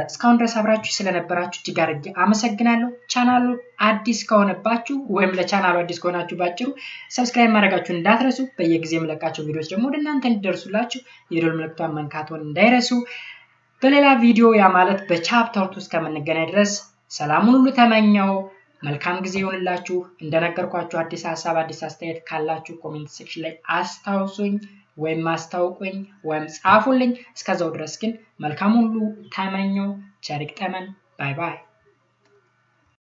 Speaker 1: እስካሁን ድረስ አብራችሁ ስለነበራችሁ እጅግ አድርጌ አመሰግናለሁ ቻናሉ አዲስ ከሆነባችሁ ወይም ለቻናሉ አዲስ ከሆናችሁ ባጭሩ ሰብስክራይብ ማድረጋችሁን እንዳትረሱ በየጊዜው የምለቃቸው ቪዲዮዎች ደግሞ ወደ እናንተ እንዲደርሱላችሁ የደወል ምልክቱን መንካቱን እንዳይረሱ በሌላ ቪዲዮ ያ ማለት በቻፕተር 2 እስከምንገናኝ ድረስ ሰላሙን ሁሉ ተመኘው መልካም ጊዜ ይሁንላችሁ። እንደነገርኳችሁ አዲስ ሐሳብ አዲስ አስተያየት ካላችሁ ኮሜንት ሴክሽን ላይ አስታውሱኝ ወይም አስታውቁኝ ወይም ጻፉልኝ። እስከዛው ድረስ ግን መልካም ሁሉ ተመኘው። ቸር ይግጠመን። ባይ ባይ።